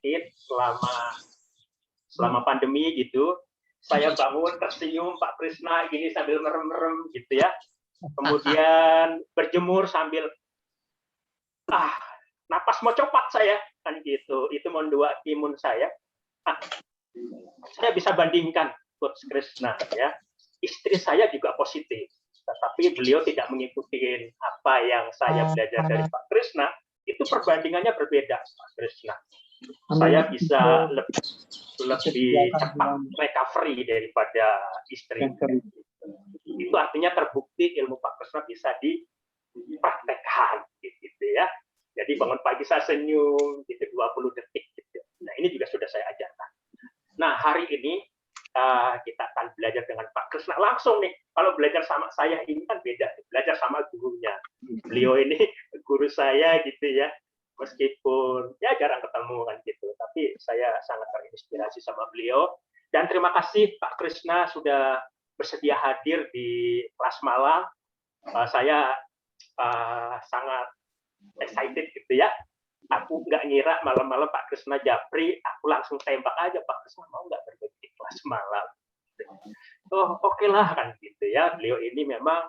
sakit selama pandemi gitu. Saya bangun tersenyum Pak Krisna gini sambil merem-merem gitu ya. Kemudian berjemur sambil napas mau copot saya kan gitu. Itu mendua imun saya. Saya bisa bandingkan Coach Krisna ya. Istri saya juga positif, tetapi beliau tidak mengikuti apa yang saya belajar dari Pak Krisna. Itu perbandingannya berbeda Pak Krisna. Saya bisa lebih cepat recovery daripada istri. Itu artinya terbukti ilmu Pak Krisna bisa dipraktekkan gitu ya. Jadi bangun pagi saya senyum gitu 20 detik gitu. Nah, ini juga sudah saya ajarkan. Nah, hari ini kita akan belajar dengan Pak Krisna langsung nih. Kalau belajar sama saya ini kan beda, belajar sama gurunya. Beliau ini guru saya gitu ya. Meskipun ya jarang ketemu kan gitu, tapi saya sangat terinspirasi sama beliau. Dan terima kasih Pak Krisna sudah bersedia hadir di kelas malam. Saya sangat excited gitu ya. Aku nggak ngira malam-malam Pak Krisna japri, aku langsung tembak aja, Pak Krisna mau nggak berbagi di kelas malam? Oh oke lah kan gitu ya. Beliau ini memang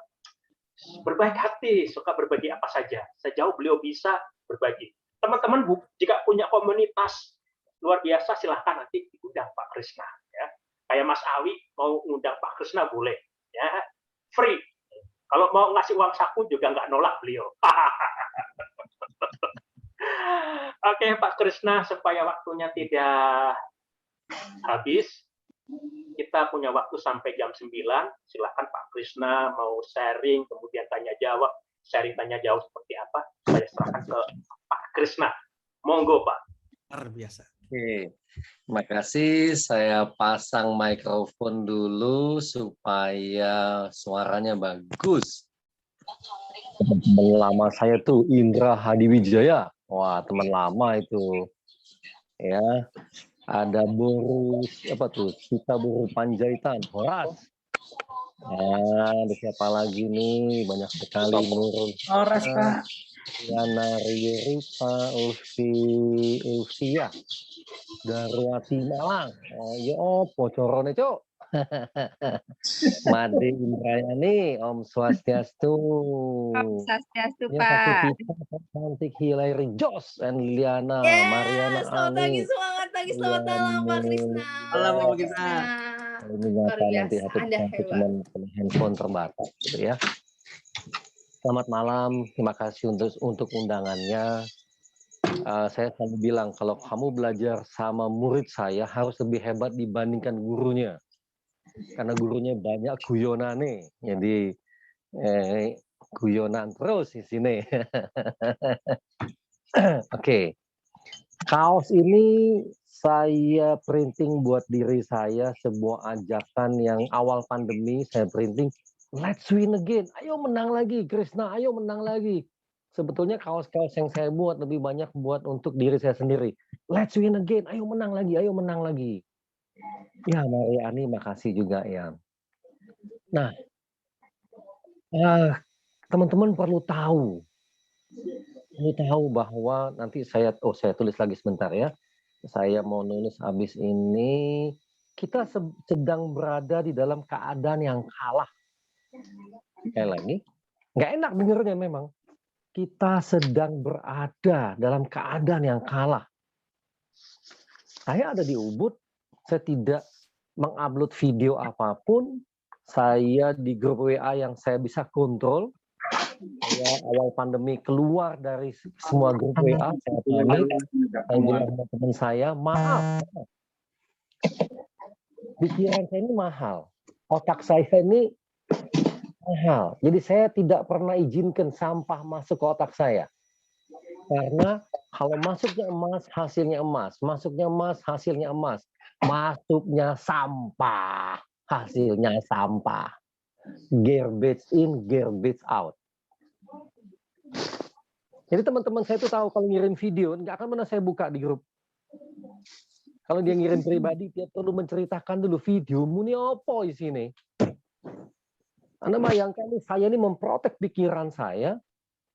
berbaik hati, suka berbagi apa saja. Sejauh beliau bisa berbagi. Teman-teman jika punya komunitas luar biasa silahkan nanti diundang Pak Krisna ya. Kayak Mas Awi mau undang Pak Krisna boleh ya, free. Kalau mau ngasih uang saku juga nggak nolak beliau. Oke Pak Krisna, supaya waktunya tidak habis, kita punya waktu sampai jam 9. Silahkan Pak Krisna mau sharing, kemudian tanya jawab. Sharing tanya jawab seperti apa, saya serahkan ke Pak Krisna. Monggo Pak. Luar biasa. Oke, terima kasih. Saya pasang mikrofon dulu supaya suaranya bagus. Teman lama saya tuh Indra Hadiwijaya. Wah, teman lama itu. Ya, ada Boru apa tuh? Kita Boru Panjaitan, Horas. Nah, ada siapa lagi nih? Banyak sekali Nurul. Horas, Pak. Yana Rita, Ulfia, Darwati Malang. Oh, ya opo corone, Cuk. Made Indrayani, Om Swastiastu. Om Swastiastu, Yang Pak. satu kita cantik Hilary Jos dan Liliana, Mariana Selamat pagi, Ani. selamat pagi, selamat malam Pak Krisna. Malam Pak Krisna. Ini nyata nanti biasa, hati Anda satu hebat. teman handphone terbatas gitu ya. Selamat malam, terima kasih untuk undangannya. Saya selalu bilang kalau kamu belajar sama murid saya harus lebih hebat dibandingkan gurunya. Karena gurunya banyak guyonane, jadi guyonan terus di sini. Oke. Kaos ini saya printing buat diri saya, sebuah ajakan yang awal pandemi saya printing. Let's win again, ayo menang lagi Krisna, ayo menang lagi. Sebetulnya kaos-kaos yang saya buat lebih banyak buat untuk diri saya sendiri. Let's win again, ayo menang lagi, ayo menang lagi. Ya Mariani, makasih juga ya. Nah, teman-teman perlu tahu bahwa nanti saya tulis lagi sebentar ya. Saya mau nulis habis ini, kita sedang berada di dalam keadaan yang kalah. Sekali lagi, nggak enak dengernya memang. Kita sedang berada dalam keadaan yang kalah. Saya ada di Ubud, saya tidak mengupload video apapun, saya di grup WA yang saya bisa kontrol. Saya awal pandemi keluar dari semua grup WA, saya pamit, saya bilang sama teman saya, maaf, pikiran saya ini mahal, otak saya ini mahal, jadi saya tidak pernah izinkan sampah masuk ke otak saya, karena kalau masuknya emas, hasilnya emas, masuknya emas, hasilnya emas, masuknya sampah, hasilnya sampah, garbage in, garbage out. Jadi teman-teman saya itu tahu kalau ngirim video nggak akan pernah saya buka di grup. Kalau dia ngirim pribadi, dia perlu menceritakan dulu videomu ini apa di sini. Anda bayangkan nih, saya ini memprotek pikiran saya,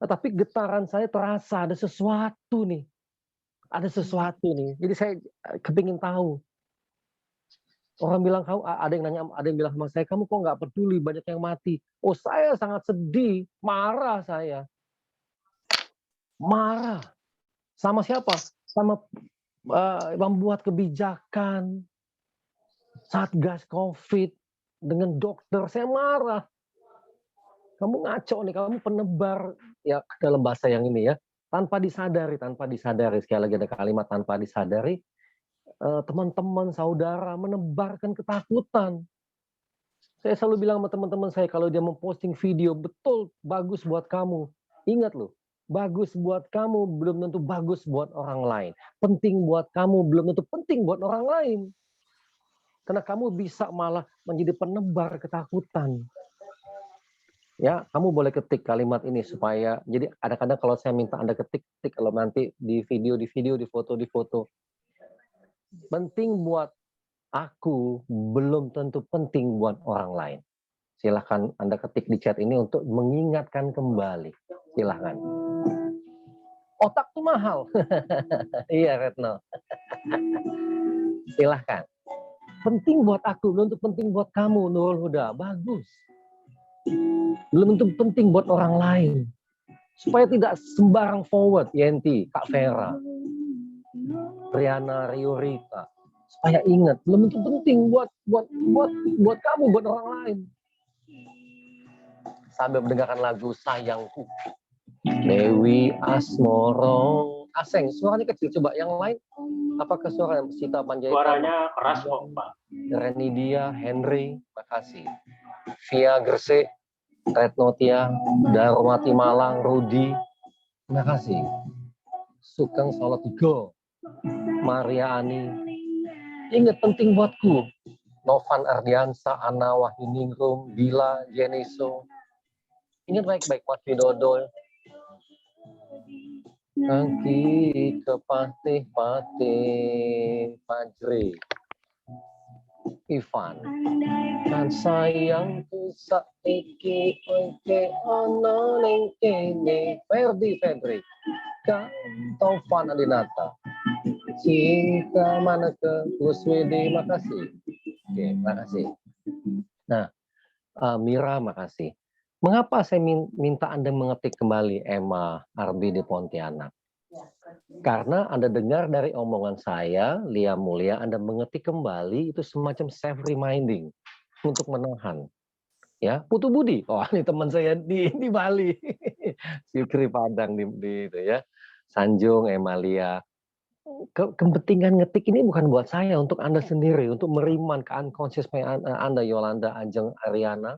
tetapi getaran saya terasa ada sesuatu nih. ada sesuatu nih. Jadi saya kepingin tahu. Orang bilang kamu, ada yang bilang sama saya, kamu kok nggak peduli banyak yang mati. Oh, saya sangat sedih, marah saya. Marah. Sama siapa? Sama membuat kebijakan, Satgas COVID, dengan dokter, saya marah. Kamu ngaco nih, kamu penebar, ya dalam bahasa yang ini ya, tanpa disadari, sekali lagi ada kalimat tanpa disadari, teman-teman, saudara menebarkan ketakutan. Saya selalu bilang sama teman-teman saya, kalau dia memposting video, betul, bagus buat kamu. Ingat loh, bagus buat kamu, belum tentu bagus buat orang lain. Penting buat kamu, belum tentu penting buat orang lain. Karena kamu bisa malah menjadi penebar ketakutan. Ya, kamu boleh ketik kalimat ini supaya, jadi kadang-kadang kalau saya minta Anda ketik kalau nanti di video, di foto. Penting buat aku, belum tentu penting buat orang lain. Silahkan Anda ketik di chat ini untuk mengingatkan kembali. Silahkan. Otak tuh mahal. Iya, Retno. Silahkan. Penting buat aku, belum tentu penting buat kamu, Nurul Huda. Bagus. Belum tentu penting buat orang lain. Supaya tidak sembarang forward, Yenti, Kak Vera, Triana, Riorita. Supaya ingat, belum tentu penting buat kamu, buat orang lain. Sambil mendengarkan lagu Sayangku, Dewi Asmoro. Aseng, suaranya kecil. Coba yang lain. Apakah suara Sita Panjaitan? Suaranya keras kok, Pak. Renidia, Henry, makasih. Via Gresik, Retnotia, Darmati Malang, Rudi, terima kasih. Sugeng Salatiga, Maria Ani, ingat penting buatku. Novan Ardiansa, Ana Wahyuningrum, Bila, Jeniso, ingat baik-baik Mas Widodo. Kaki ke patih-patih, Fajri, Ivan, kan sayangku saiki oke ono ning kene. Ferdi, Kak Taufan Adinata, cinta mana ke Gus Widi, makasih. Oke, makasih. Nah, Mira, makasih. Mengapa saya minta Anda mengetik kembali Emma Arbi di Pontianak? Karena Anda dengar dari omongan saya, Lia Mulia, Anda mengetik kembali itu semacam self-reminding untuk menahan. Ya, Putu Budi, oh ini teman saya di Bali, Fikri Padang di itu ya, Sanjung, Emalia. Kepentingan ngetik ini bukan buat saya, untuk Anda sendiri, untuk meriman ke unconscious Anda, Yolanda, Ajeng, Ariana,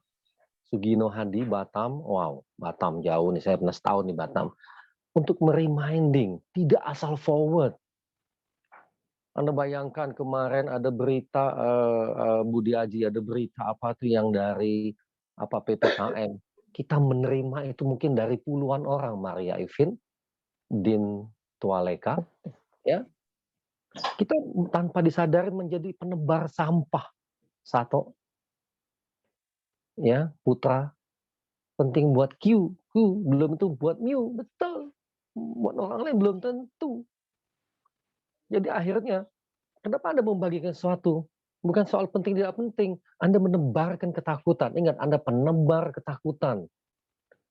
Sugino Hadi, Batam, wow, Batam jauh nih, saya pernah setahun di Batam. Untuk mereminding, tidak asal forward. Anda bayangkan kemarin ada berita, Budi Aji, ada berita apa tuh yang dari PPKM. Kita menerima itu mungkin dari puluhan orang, Maria Ivin, Din Tualeka, ya. Kita tanpa disadari menjadi penebar sampah. Satu, ya, Putra, penting buat Q, belum tentu buat Miu, betul. Buat orang lain belum tentu. Jadi akhirnya, kenapa Anda membagikan sesuatu? Bukan soal penting tidak penting. Anda menebarkan ketakutan. Ingat, Anda penebar ketakutan.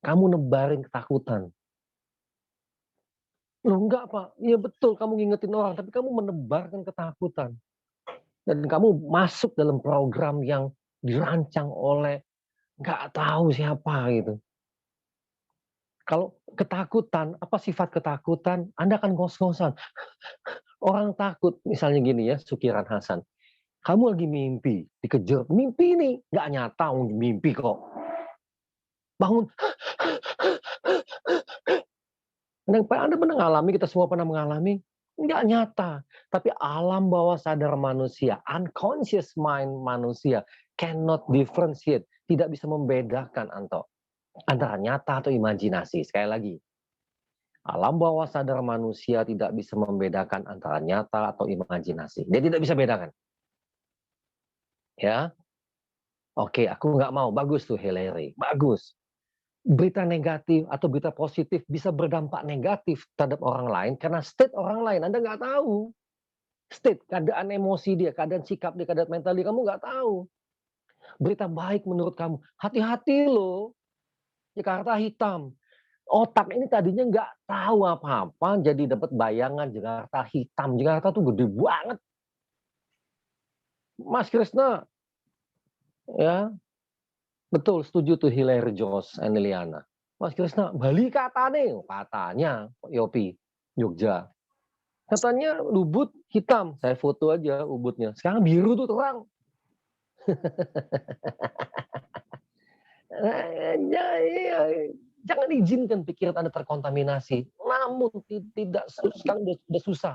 Kamu nebarin ketakutan. Loh enggak, Pak. Iya betul, kamu ngingetin orang, tapi kamu menebarkan ketakutan. Dan kamu masuk dalam program yang dirancang oleh nggak tahu siapa gitu. Kalau ketakutan, apa sifat ketakutan? Anda akan ngos-ngosan. Orang takut, misalnya gini ya, Sukiran Hasan. Kamu lagi mimpi, dikejar. Mimpi ini nggak nyata, mimpi kok. Bangun. Anda pernah mengalami, kita semua pernah mengalami, nggak nyata. Tapi alam bawah sadar manusia, unconscious mind manusia, cannot differentiate, tidak bisa membedakan antara nyata atau imajinasi. Sekali lagi, alam bawah sadar manusia tidak bisa membedakan antara nyata atau imajinasi. Dia tidak bisa bedakan. Ya, oke, aku nggak mau. Bagus tuh Hillary, bagus. berita negatif atau berita positif bisa berdampak negatif terhadap orang lain karena state orang lain. Anda nggak tahu. State, keadaan emosi dia, keadaan sikap dia, keadaan mental dia, kamu nggak tahu. Berita baik menurut kamu, hati-hati loh. Jakarta hitam. Otak ini tadinya nggak tahu apa-apa, jadi dapat bayangan Jakarta hitam. Jakarta tuh gede banget. Mas Krisna, ya betul setuju tuh Hilaire Jos Aneliana. Mas Krisna, Bali katanya Yopi, Jogja. Katanya Ubud hitam, saya foto aja Ubudnya. Sekarang biru tuh terang. Jangan izinkan pikiran Anda terkontaminasi. Namun tidak sekarang sudah susah.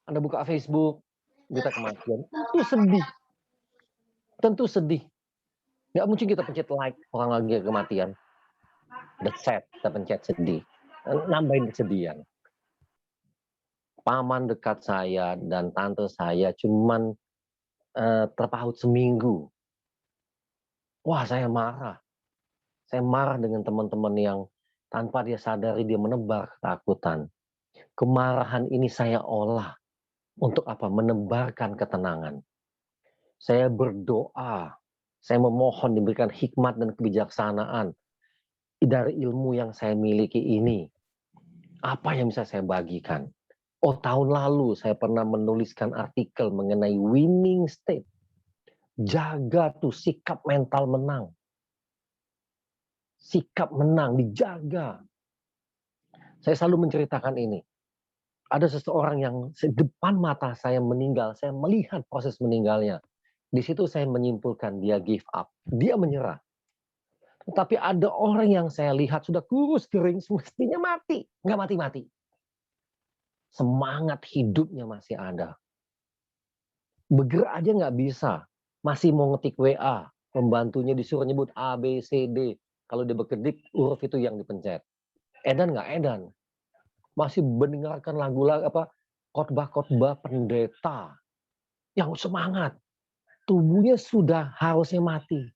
Anda buka Facebook, berita kematian, itu sedih. Tentu sedih. Nggak mungkin kita pencet like orang lagi kematian. The sad, kita pencet sedih. Nambahin kesedihan. Paman dekat saya dan tante saya cuman terpaut seminggu. Wah, saya marah. Saya marah dengan teman-teman yang tanpa dia sadari dia menebar ketakutan. Kemarahan ini saya olah untuk apa? Menebarkan ketenangan. Saya berdoa, saya memohon diberikan hikmat dan kebijaksanaan dari ilmu yang saya miliki ini. Apa yang bisa saya bagikan? Oh, tahun lalu saya pernah menuliskan artikel mengenai winning state. Jaga tuh sikap mental menang. Sikap menang dijaga. Saya selalu menceritakan ini. Ada seseorang yang di depan mata saya meninggal, saya melihat proses meninggalnya. Di situ saya menyimpulkan dia give up, dia menyerah. Tetapi ada orang yang saya lihat sudah kurus kering, semestinya mati, nggak mati-mati. Semangat hidupnya masih ada. Bergerak aja nggak bisa, masih mau ngetik WA, pembantunya disuruh nyebut A, B, C, D. Kalau dia berkedip, huruf itu yang dipencet. Edan nggak edan. Masih mendengarkan lagu-lagu khotbah-khotbah pendeta yang semangat. Tubuhnya sudah harusnya mati.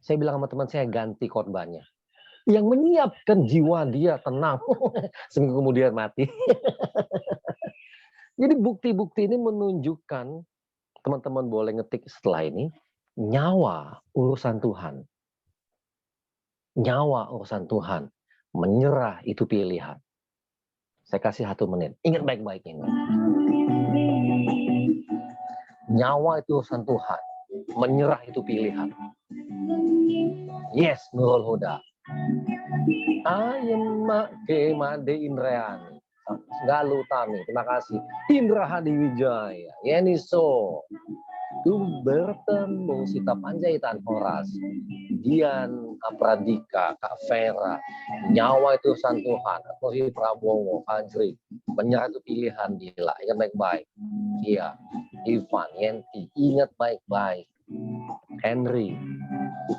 Saya bilang sama teman saya ganti khotbahnya. Yang menyiapkan jiwa dia tenang. Seminggu kemudian mati. Jadi bukti-bukti ini menunjukkan, teman-teman boleh ngetik setelah ini, nyawa urusan Tuhan. Nyawa urusan Tuhan. Menyerah itu pilihan. Saya kasih 1 menit. Ingat baik-baik ini. Nyawa itu urusan Tuhan. Menyerah itu pilihan. Yes, Nurul Huda. Ayem make made Indrayani. Galuh Tami, terima kasih. Indra Hadi Wijaya. Yeniso. Tuh bertemu Sita Panjaitan Horas. Dian Pradika, Kak Vera. Nyawa itu urusan Tuhan. Tori Prabowo, Fajri. Menyerah itu pilihan, gila. Ingat baik-baik. Iya. Ivan, Yenti. Ingat baik-baik. Henry.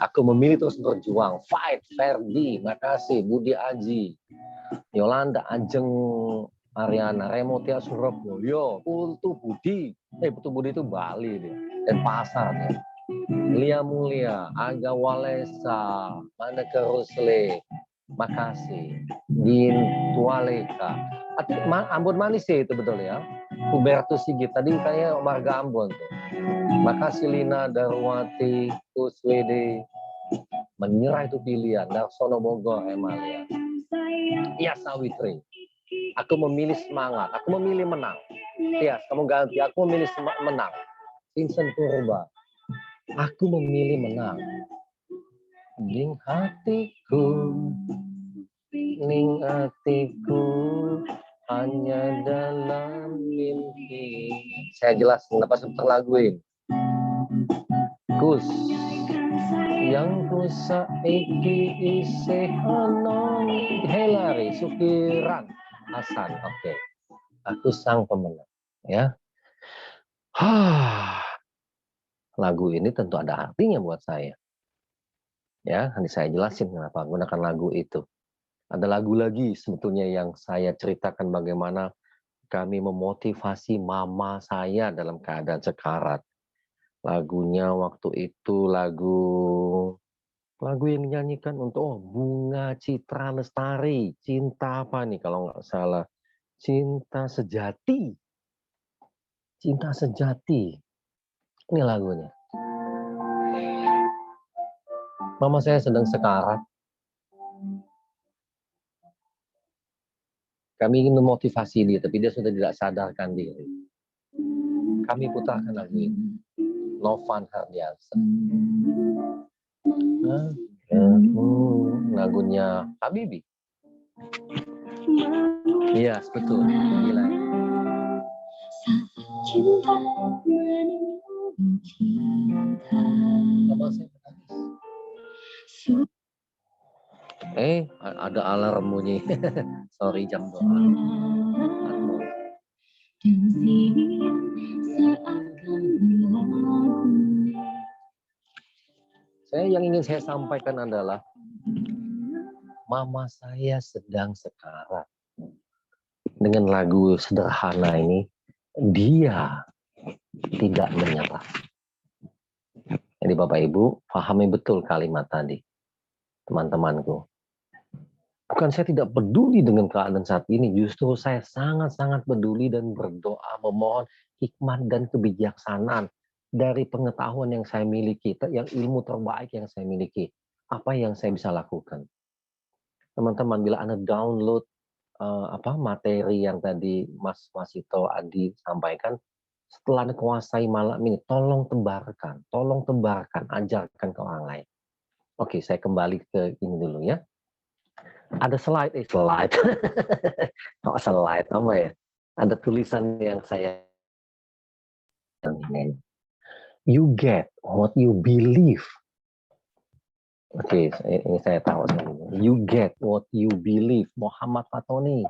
Aku memilih terus berjuang. Fight, Ferdi. Makasih. Budi Aji. Yolanda, Ajeng, Ariana, Remotia, Surabaya. Putu Budi. Putu Budi itu Bali dia. Dan pasar dia. Lia Mulia, Aga Walesa, Maneke Rusle, makasih. Din Tualeka. Ambon manis ya itu betul ya. Hubertus Sigit, tadi kayaknya marga Ambon tuh. Makasih Lina Darwati, Kuswede. Menyerah itu pilihan. Darsono Bogor, Emalia. Iya Sawitri. Aku memilih semangat, aku memilih menang. Iya, kamu ganti, aku memilih menang. Vincent Purba. Aku memilih menang. Ning hatiku hanya dalam mimpi. Saya jelasin apa sebentar laguin. Kus yang ku saiki isih ana Helari Sukiran Hasan. Oke. Aku sang pemenang, ya. Lagu ini tentu ada artinya buat saya. Ya, nanti saya jelasin kenapa menggunakan lagu itu. Ada lagu lagi sebetulnya yang saya ceritakan bagaimana kami memotivasi mama saya dalam keadaan sekarat. Lagunya waktu itu lagu Lagu yang dinyanyikan untuk Bunga Citra Lestari. Cinta apa nih kalau nggak salah? Cinta Sejati. Cinta Sejati. Ini lagunya. Mama saya sedang sekarat. Kami ingin memotivasi dia, tapi dia sudah tidak sadarkan diri. Kami putarkan lagu ini. Novan Herdiansyah. Lagunya Habibie. Iya, betul. Gila. Ada alarm bunyi. Sorry, jam doa. Yang ingin saya sampaikan adalah mama saya sedang sekarat. Dengan lagu sederhana ini, dia tidak menyerah. Jadi Bapak Ibu, pahami betul kalimat tadi, teman-temanku. Bukan saya tidak peduli dengan keadaan saat ini, justru saya sangat-sangat peduli dan berdoa memohon hikmat dan kebijaksanaan dari pengetahuan yang saya miliki, yang ilmu terbaik yang saya miliki. Apa yang saya bisa lakukan? Teman-teman, bila Anda download materi yang tadi Mas Wasito Adi sampaikan, setelah Anda kuasai malam ini, tolong tebarkan, ajarkan ke orang lain. Oke, saya kembali ke ini dulu ya. Ada slide. Slide apa ya? Ada tulisan yang saya you get what you believe. Oke, ini saya tahu. You get what you believe. Muhammad Fatoni.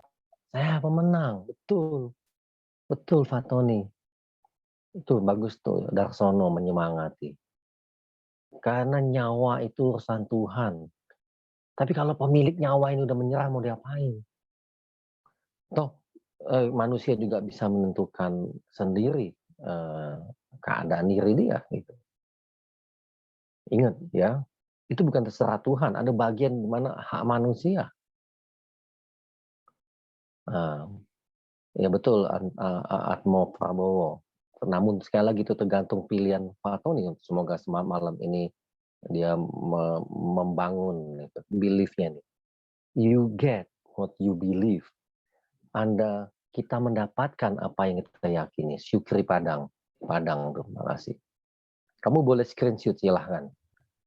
Saya pemenang, betul Fatoni. Itu bagus tuh, Darsono menyemangati. Karena nyawa itu urusan Tuhan. Tapi kalau pemilik nyawa ini udah menyerah, mau diapain? Toh, manusia juga bisa menentukan sendiri keadaan diri dia. Gitu. Ingat ya, itu bukan terserah Tuhan. Ada bagian di mana hak manusia. Ya betul, Atmo Prabowo. Namun sekali lagi itu tergantung pilihan Fatoni. Semoga malam ini dia membangun belief-nya nih. You get what you believe. Kita mendapatkan apa yang kita yakini. Syukri Padang, terima kasih. Kamu boleh screenshot, silahkan.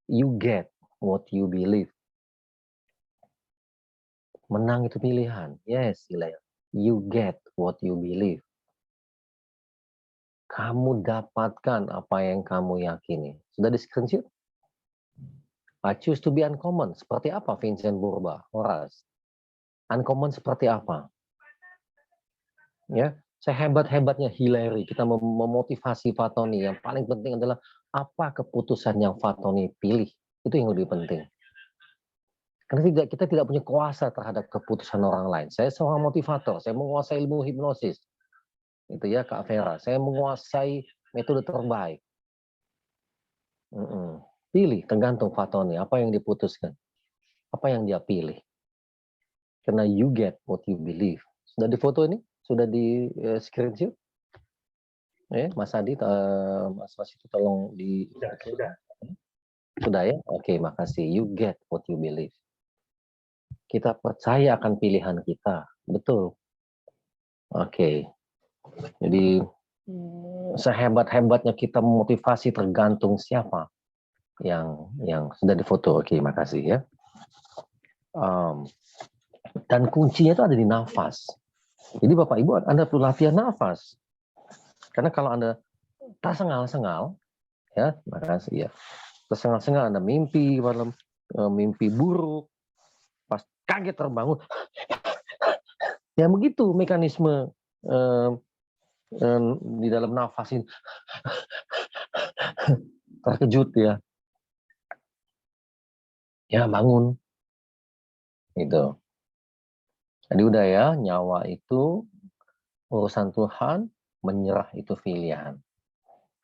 You get what you believe. Menang itu pilihan. Yes, silahkan. You get what you believe. Kamu dapatkan apa yang kamu yakini. Sudah di screenshot? I choose to be uncommon. Seperti apa Vincent Burba, Horace? Uncommon seperti apa? Ya, sehebat-hebatnya Hillary, kita memotivasi Fatoni. Yang paling penting adalah apa keputusan yang Fatoni pilih. Itu yang lebih penting. Karena kita tidak punya kuasa terhadap keputusan orang lain. Saya seorang motivator, saya menguasai ilmu hipnosis. Itu ya Kak Vera, saya menguasai metode terbaik. Pilih, tergantung Fatoni, apa yang diputuskan. Apa yang dia pilih. Karena you get what you believe. Sudah di foto ini? Sudah di screenshot? Mas Adi, Mas itu tolong di... Sudah ya? Oke, makasih. You get what you believe. Kita percaya akan pilihan kita. Betul. Oke. Jadi, sehebat-hebatnya kita memotivasi tergantung siapa yang sudah difoto. Oke, makasih ya. Dan kuncinya itu ada di nafas. Jadi Bapak Ibu, Anda perlu latihan nafas. Karena kalau Anda tersengal-sengal, ya, makasih ya. Tersengal-sengal Anda mimpi malam, mimpi buruk, pas kaget terbangun, ya begitu mekanisme di dalam nafas ini. Terkejut ya. Ya bangun. Gitu. Jadi udah ya, nyawa itu urusan Tuhan, menyerah itu pilihan.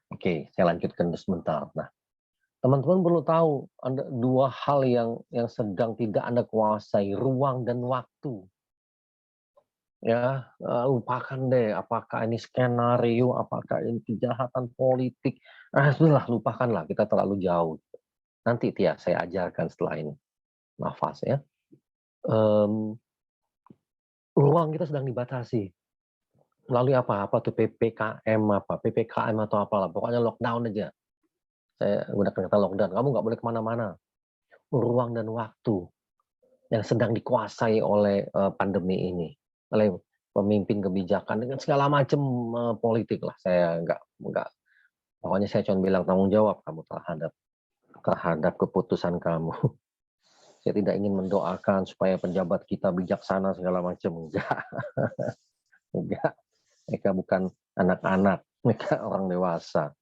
Oke, saya lanjutkan sebentar. Nah, Teman-teman perlu tahu ada dua hal yang sedang tidak Anda kuasai, ruang dan waktu. Ya, lupakan deh apakah ini skenario, apakah ini kejahatan politik. Sudahlah, lupakanlah, kita terlalu jauh. Nanti Tia, saya ajarkan setelah ini. Nafas ya. Ruang kita sedang dibatasi. Melalui apa? Apa tuh PPKM atau apalah. Pokoknya lockdown aja. Saya gunakan kata lockdown. Kamu nggak boleh kemana-mana. Ruang dan waktu yang sedang dikuasai oleh pandemi ini, oleh pemimpin kebijakan dengan segala macam politik lah. Saya nggak. Pokoknya saya cuma bilang tanggung jawab kamu terhadap keputusan kamu. Saya tidak ingin mendoakan supaya pejabat kita bijaksana segala macam. Enggak. Mereka bukan anak-anak, mereka orang dewasa.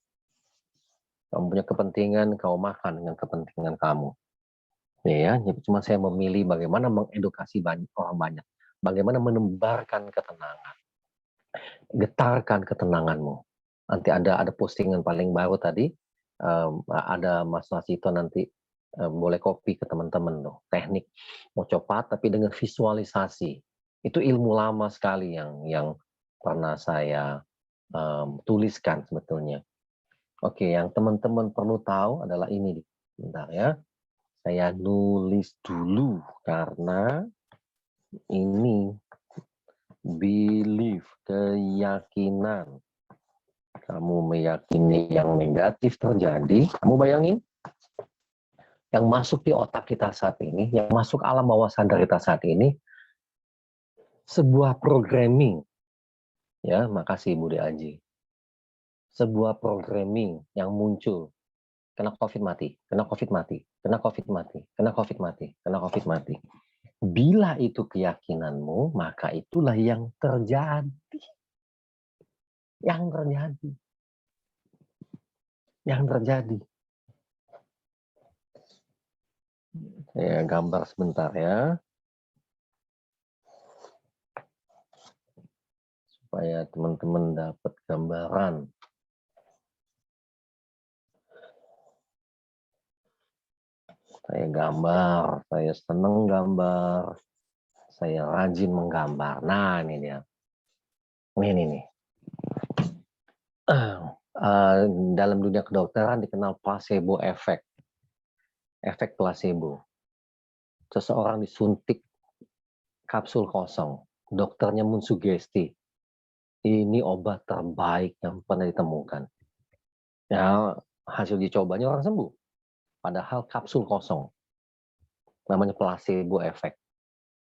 Kamu punya kepentingan, kau makan dengan kepentingan kamu. Ya, jadi cuma saya memilih bagaimana mengedukasi orang banyak, bagaimana menebarkan ketenangan, getarkan ketenanganmu. Nanti ada postingan paling baru tadi, ada Mas Nasito nanti boleh copy ke teman-teman loh, teknik mau cepat tapi dengan visualisasi. Itu ilmu lama sekali yang pernah saya tuliskan sebetulnya. Oke, yang teman-teman perlu tahu adalah ini. Bentar ya. Saya nulis dulu karena ini belief, keyakinan. Kamu meyakini yang negatif terjadi, kamu bayangin yang masuk di otak kita saat ini, yang masuk alam bawah sadar kita saat ini, sebuah programming. Ya, makasih Budi Aji. Sebuah programming yang muncul, kena COVID mati, kena COVID mati, kena COVID mati, kena COVID mati, kena COVID mati. Bila itu keyakinanmu, maka itulah yang terjadi. Yang terjadi. Yang terjadi. Ya, gambar sebentar ya. Supaya teman-teman dapat gambaran. Saya gambar, saya senang gambar, saya rajin menggambar. Nah, ini dia. Ini nih. Dalam dunia kedokteran dikenal placebo effect. Efek placebo. Seseorang disuntik kapsul kosong. Dokternya mensugesti. Ini obat terbaik yang pernah ditemukan. Ya, hasil dicobanya orang sembuh. Padahal kapsul kosong. Namanya placebo effect.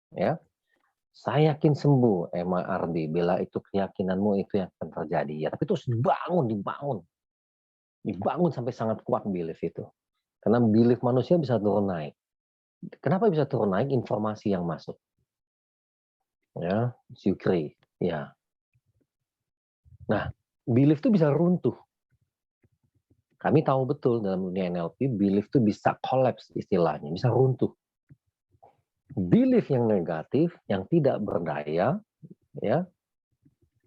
Ya. Saya yakin sembuh, Emma Ardi. Bila itu keyakinanmu itu yang akan terjadi. Ya, tapi terus dibangun. Dibangun sampai sangat kuat belief itu. Karena belief manusia bisa turun naik. Kenapa bisa turun naik? Informasi yang masuk. Ya, Zukri. Ya. Nah, belief itu bisa runtuh. Kami tahu betul dalam dunia NLP, belief itu bisa collapse istilahnya, bisa runtuh. Belief yang negatif, yang tidak berdaya, ya.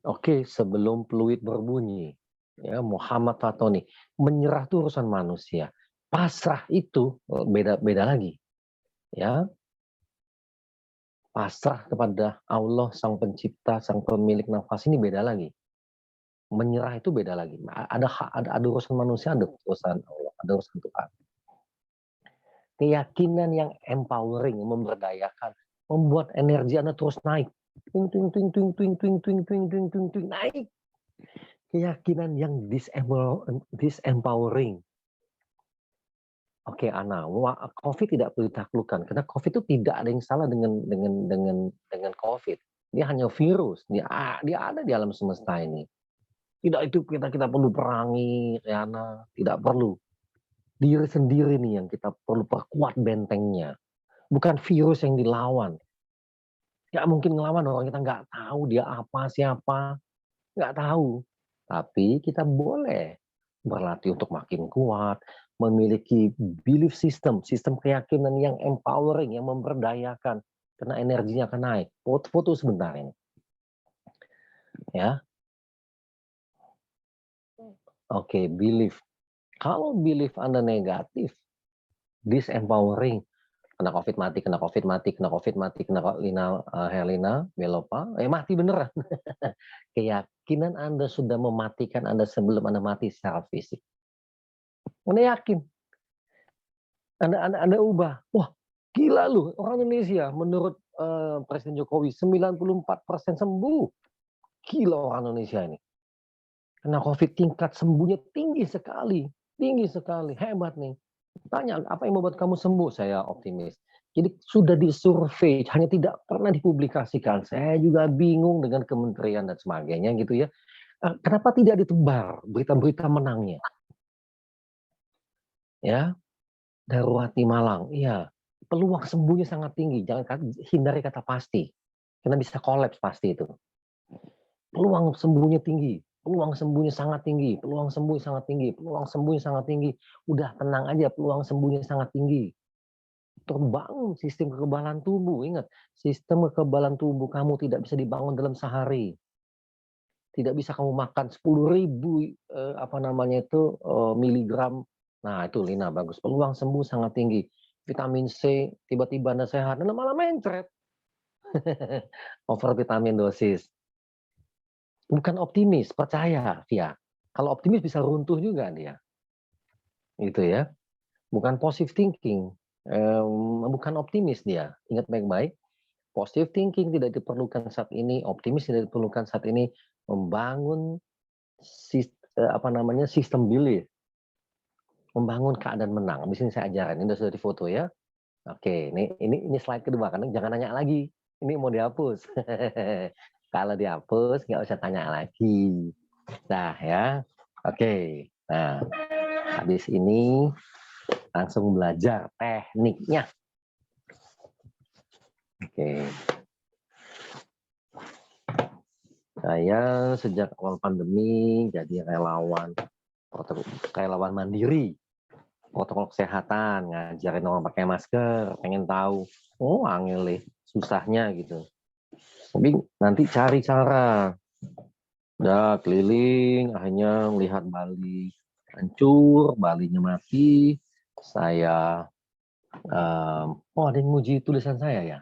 Oke, sebelum peluit berbunyi, ya Muhammad Fatoni, menyerah itu urusan manusia. Pasrah itu beda lagi, ya. Pasrah kepada Allah, Sang Pencipta, Sang Pemilik nafas ini beda lagi. Menyerah itu beda lagi. Ada urusan manusia, ada urusan Allah, ada urusan Tuhan. Keyakinan yang empowering, memberdayakan, membuat energi Anda terus naik. Naik. Keyakinan yang disempowering. Oke, Ana, COVID tidak perlu ditaklukkan karena COVID itu tidak ada yang salah dengan COVID. Dia hanya virus. Dia ada di alam semesta ini. Tidak itu kita perlu perangi, Riana. Tidak perlu. Diri sendiri nih yang kita perlu perkuat bentengnya. Bukan virus yang dilawan. Nggak mungkin ngelawan orang kita nggak tahu dia apa, siapa. Nggak tahu. Tapi kita boleh berlatih untuk makin kuat. Memiliki belief system, sistem keyakinan yang empowering, yang memberdayakan. Karena energinya akan naik. Foto sebentar ini. Ya. Oke, belief. Kalau belief Anda negatif, disempowering, kena COVID mati, kena COVID mati, kena COVID mati, kena Herlina, Belopa, mati beneran. Keyakinan Anda sudah mematikan Anda sebelum Anda mati secara fisik. Anda yakin? Anda ubah. Wah, gila lu, orang Indonesia menurut Presiden Jokowi 94% sembuh. Gila orang Indonesia ini. Karena COVID tingkat sembuhnya tinggi sekali, hebat nih. Tanya, apa yang membuat kamu sembuh? Saya optimis. Jadi sudah disurvei, hanya tidak pernah dipublikasikan. Saya juga bingung dengan kementerian dan sebagainya gitu ya. Kenapa tidak ditebar berita-berita menangnya? Ya, darurat di Malang. Iya, peluang sembuhnya sangat tinggi. Jangan hindari kata pasti, karena bisa kolaps pasti itu. Peluang sembuhnya tinggi. Peluang sembuhnya sangat tinggi, peluang sembuh sangat tinggi, peluang sembuhnya sangat tinggi. Udah tenang aja, peluang sembuhnya sangat tinggi. Terbangun sistem kekebalan tubuh. Ingat, sistem kekebalan tubuh kamu tidak bisa dibangun dalam sehari. Tidak bisa kamu makan 10.000 miligram. Nah, itu Lina bagus. Peluang sembuh sangat tinggi. Vitamin C tiba-tiba Anda sehat, Anda malah mencret. Over vitamin dosis. Bukan optimis, percaya, Via. Kalau optimis bisa runtuh juga dia. Gitu ya. Bukan positive thinking. Bukan optimis dia. Ingat baik-baik. Positive thinking tidak diperlukan saat ini, optimis tidak diperlukan saat ini. Membangun sistem belief. Membangun keadaan menang. Di sini saya ajarin. Ini sudah di foto ya. Oke, ini slide kedua. Karena jangan nanya lagi. Ini mau dihapus. Kalau dihapus, nggak usah tanya lagi. Nah ya, oke. Nah, habis ini langsung belajar tekniknya. Oke. Saya sejak awal pandemi jadi relawan mandiri, protokol kesehatan, ngajarin orang pakai masker, pengen tahu, angel susahnya gitu. Tapi nanti cari cara. Udah keliling, akhirnya melihat Bali hancur, Balinya mati. Saya, ada yang muji tulisan saya ya.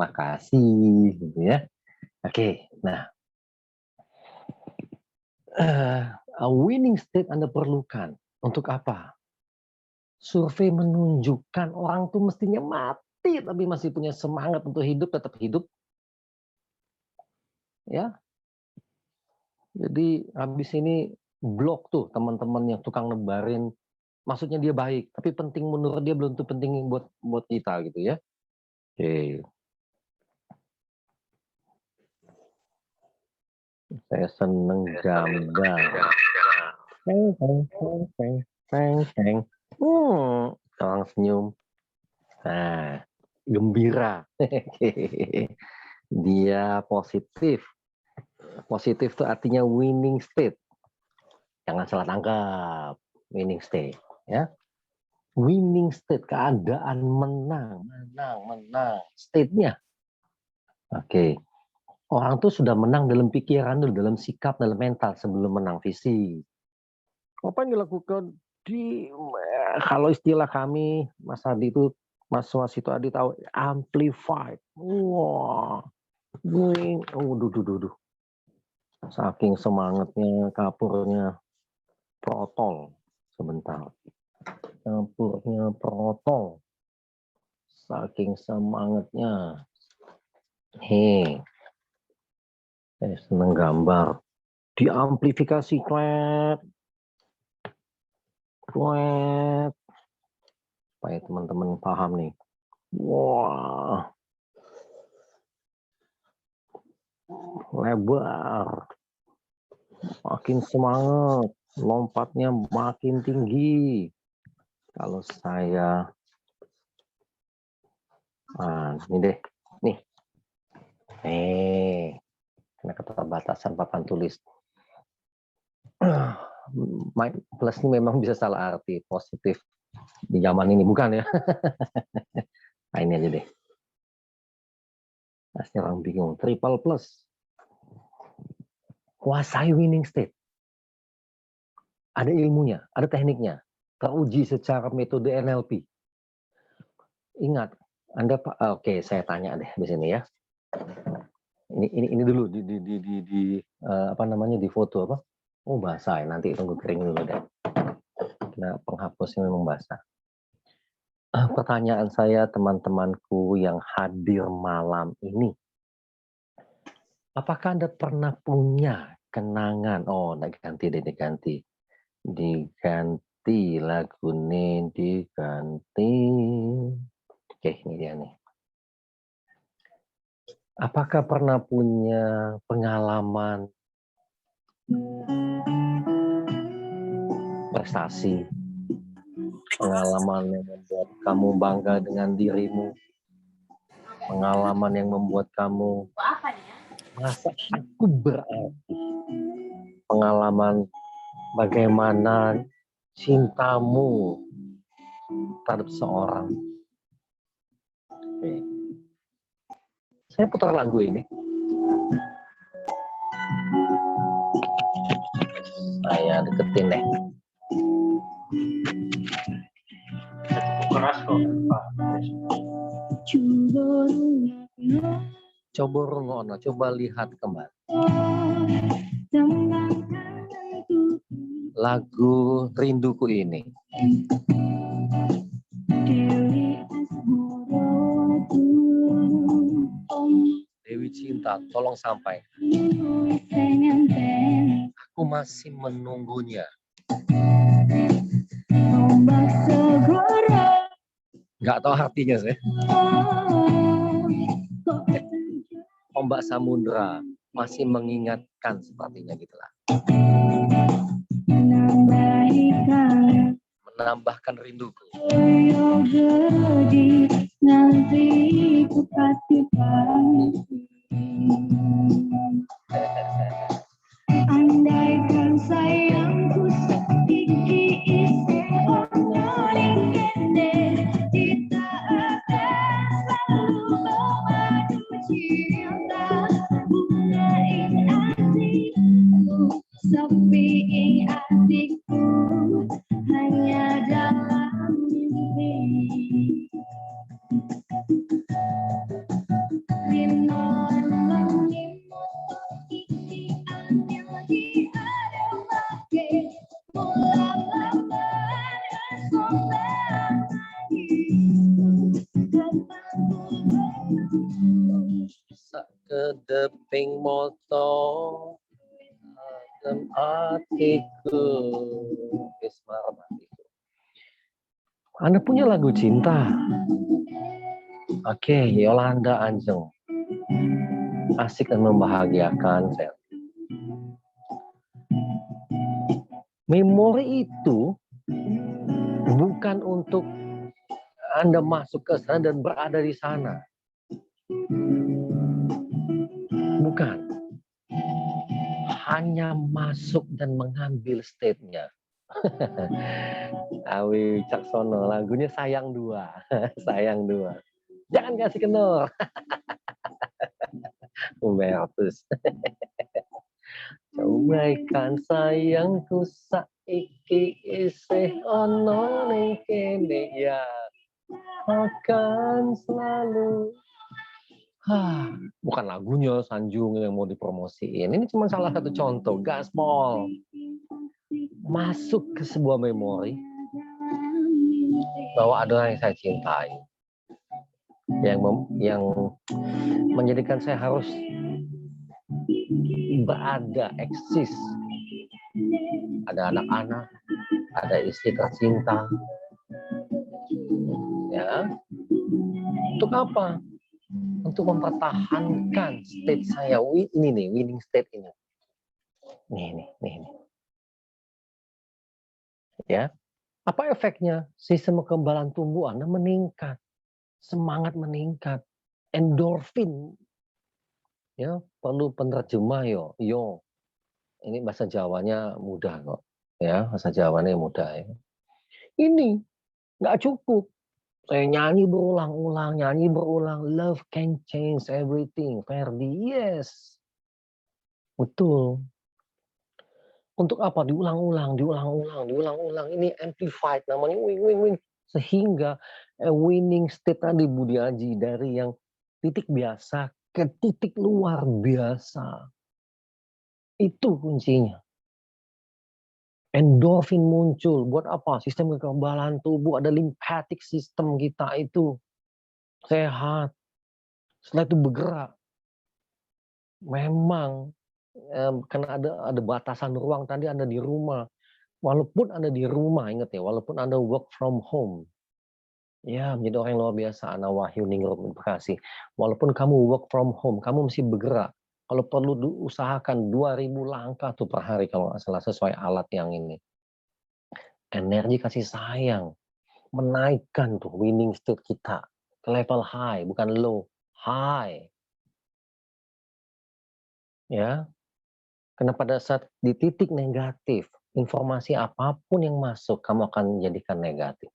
Makasih, gitu ya. Oke, nah, a winning state Anda perlukan untuk apa? Survei menunjukkan orang tuh mestinya mati, tapi masih punya semangat untuk hidup, tetap hidup. Ya, jadi habis ini blok tuh teman-teman yang tukang nebarin, maksudnya dia baik, tapi penting menurut dia belum tentu penting buat kita gitu ya. Oke. Saya seneng gambar. Orang senyum. Nah, gembira. Dia positif. Positif itu artinya winning state. Jangan salah tangkap. Winning state, ya. Winning state, keadaan menang. State-nya. Oke. Orang tuh sudah menang dalam pikiran dulu, dalam sikap, dalam mental sebelum menang fisik. Apa yang dilakukan kalau istilah kami, Mas Adi itu, Mas Wasito Adi tahu, amplified. Wah. Duh. Saking semangatnya, kapurnya protol. Sebentar. Kapurnya protol. Saking semangatnya. Saya senang gambar. Diamplifikasi, klet. Supaya teman-teman paham nih. Wah. Lebar. Makin semangat. Lompatnya makin tinggi. Kalau saya... ini deh. Nih. Karena keterbatasan papan tulis. Plus ini memang bisa salah arti. Positif. Di zaman ini. Bukan ya. Nah, ini aja deh. Pasti orang bingung. Triple plus. Kuasai winning state. Ada ilmunya, ada tekniknya, teruji secara metode NLP. Ingat, Anda Pak, oke, saya tanya deh di sini ya. Ini dulu apa namanya, di foto apa? Oh, basah ya, nanti tunggu kering dulu deh. Nah, penghapusnya memang basah. Pertanyaan saya, teman-temanku yang hadir malam ini, apakah Anda pernah punya kenangan? Oh, diganti. Diganti lagu ini, diganti. Oke, ini dia nih. Apakah pernah punya pengalaman prestasi, pengalaman yang membuat kamu bangga dengan dirimu, pengalaman yang membuat kamu merasa aku berarti, pengalaman bagaimana cintamu terhadap seorang. Oke. Saya putar lagu ini. Saya deketin deh. Cukup keras kok, Pak. Coba rungono, coba lihat kembali. Lagu Rinduku ini. Dewi Cinta, tolong sampai. Aku masih menunggunya. Nggak tahu artinya sih. Ombak samudra masih mengingatkan sepertinya gitulah. Menambahkan rinduku. Andaikan sayangku sedikit isi orang kene, kita akan selalu memadu cinta. Bunga ing hatiku, sepi ing hatiku, hanya dalam mimpi. Sekedeping moto dalam hatiku. Anda punya lagu cinta? Oke, Yolanda Anjeng. Asik dan membahagiakan saya. Memori itu bukan untuk Anda masuk ke sana dan berada di sana. Bukan. Hanya masuk dan mengambil state-nya. Awi Caksono, lagunya Sayang 2. Sayang 2. Jangan kasih kendor. Hubertus. Cobaikan sayangku saiki isih ono ning kene ya. Akan selalu. Bukan lagunya Sanjung yang mau dipromosiin. Ini cuma salah satu contoh. Gaspol. Masuk ke sebuah memori bahwa ada orang yang saya cintai. Yang menjadikan saya harus berada, eksis. Ada anak-anak, ada istri tercinta. Ya. Untuk apa? Untuk mempertahankan state saya. Ini nih, winning state ini. Nih. Ya. Apa efeknya? Sistem kekebalan tubuh Anda meningkat. Semangat meningkat. Endorfin. Ya, perlu penerjemah yo. Ini bahasa Jawanya mudah kok. Ya, bahasa Jawanya mudah ya. Ini nggak cukup. Saya nyanyi berulang-ulang. Love can change everything. Ferdi, yes. Betul. Untuk apa? Diulang-ulang, diulang-ulang, diulang-ulang. Ini amplified namanya wing wing wing sehingga winning state tadi Budi Aji dari yang titik biasa ke titik luar biasa. Itu kuncinya. Endorfin muncul. Buat apa? Sistem kekebalan tubuh, ada lymphatic system kita itu sehat. Setelah itu bergerak. Memang karena ada batasan ruang tadi Anda di rumah. Walaupun Anda di rumah, ingat ya, walaupun Anda work from home, ya menjadi orang yang luar biasa, Ana Wahyu Ningrum Bekasi. Walaupun kamu work from home, kamu mesti bergerak. Kalau perlu usahakan 2.000 langkah tuh per hari kalau nggak salah sesuai alat yang ini. Energi kasih sayang, menaikkan tuh winning state kita ke level high, bukan low, high. Ya, karena pada saat di titik negatif, informasi apapun yang masuk, kamu akan menjadikan negatif.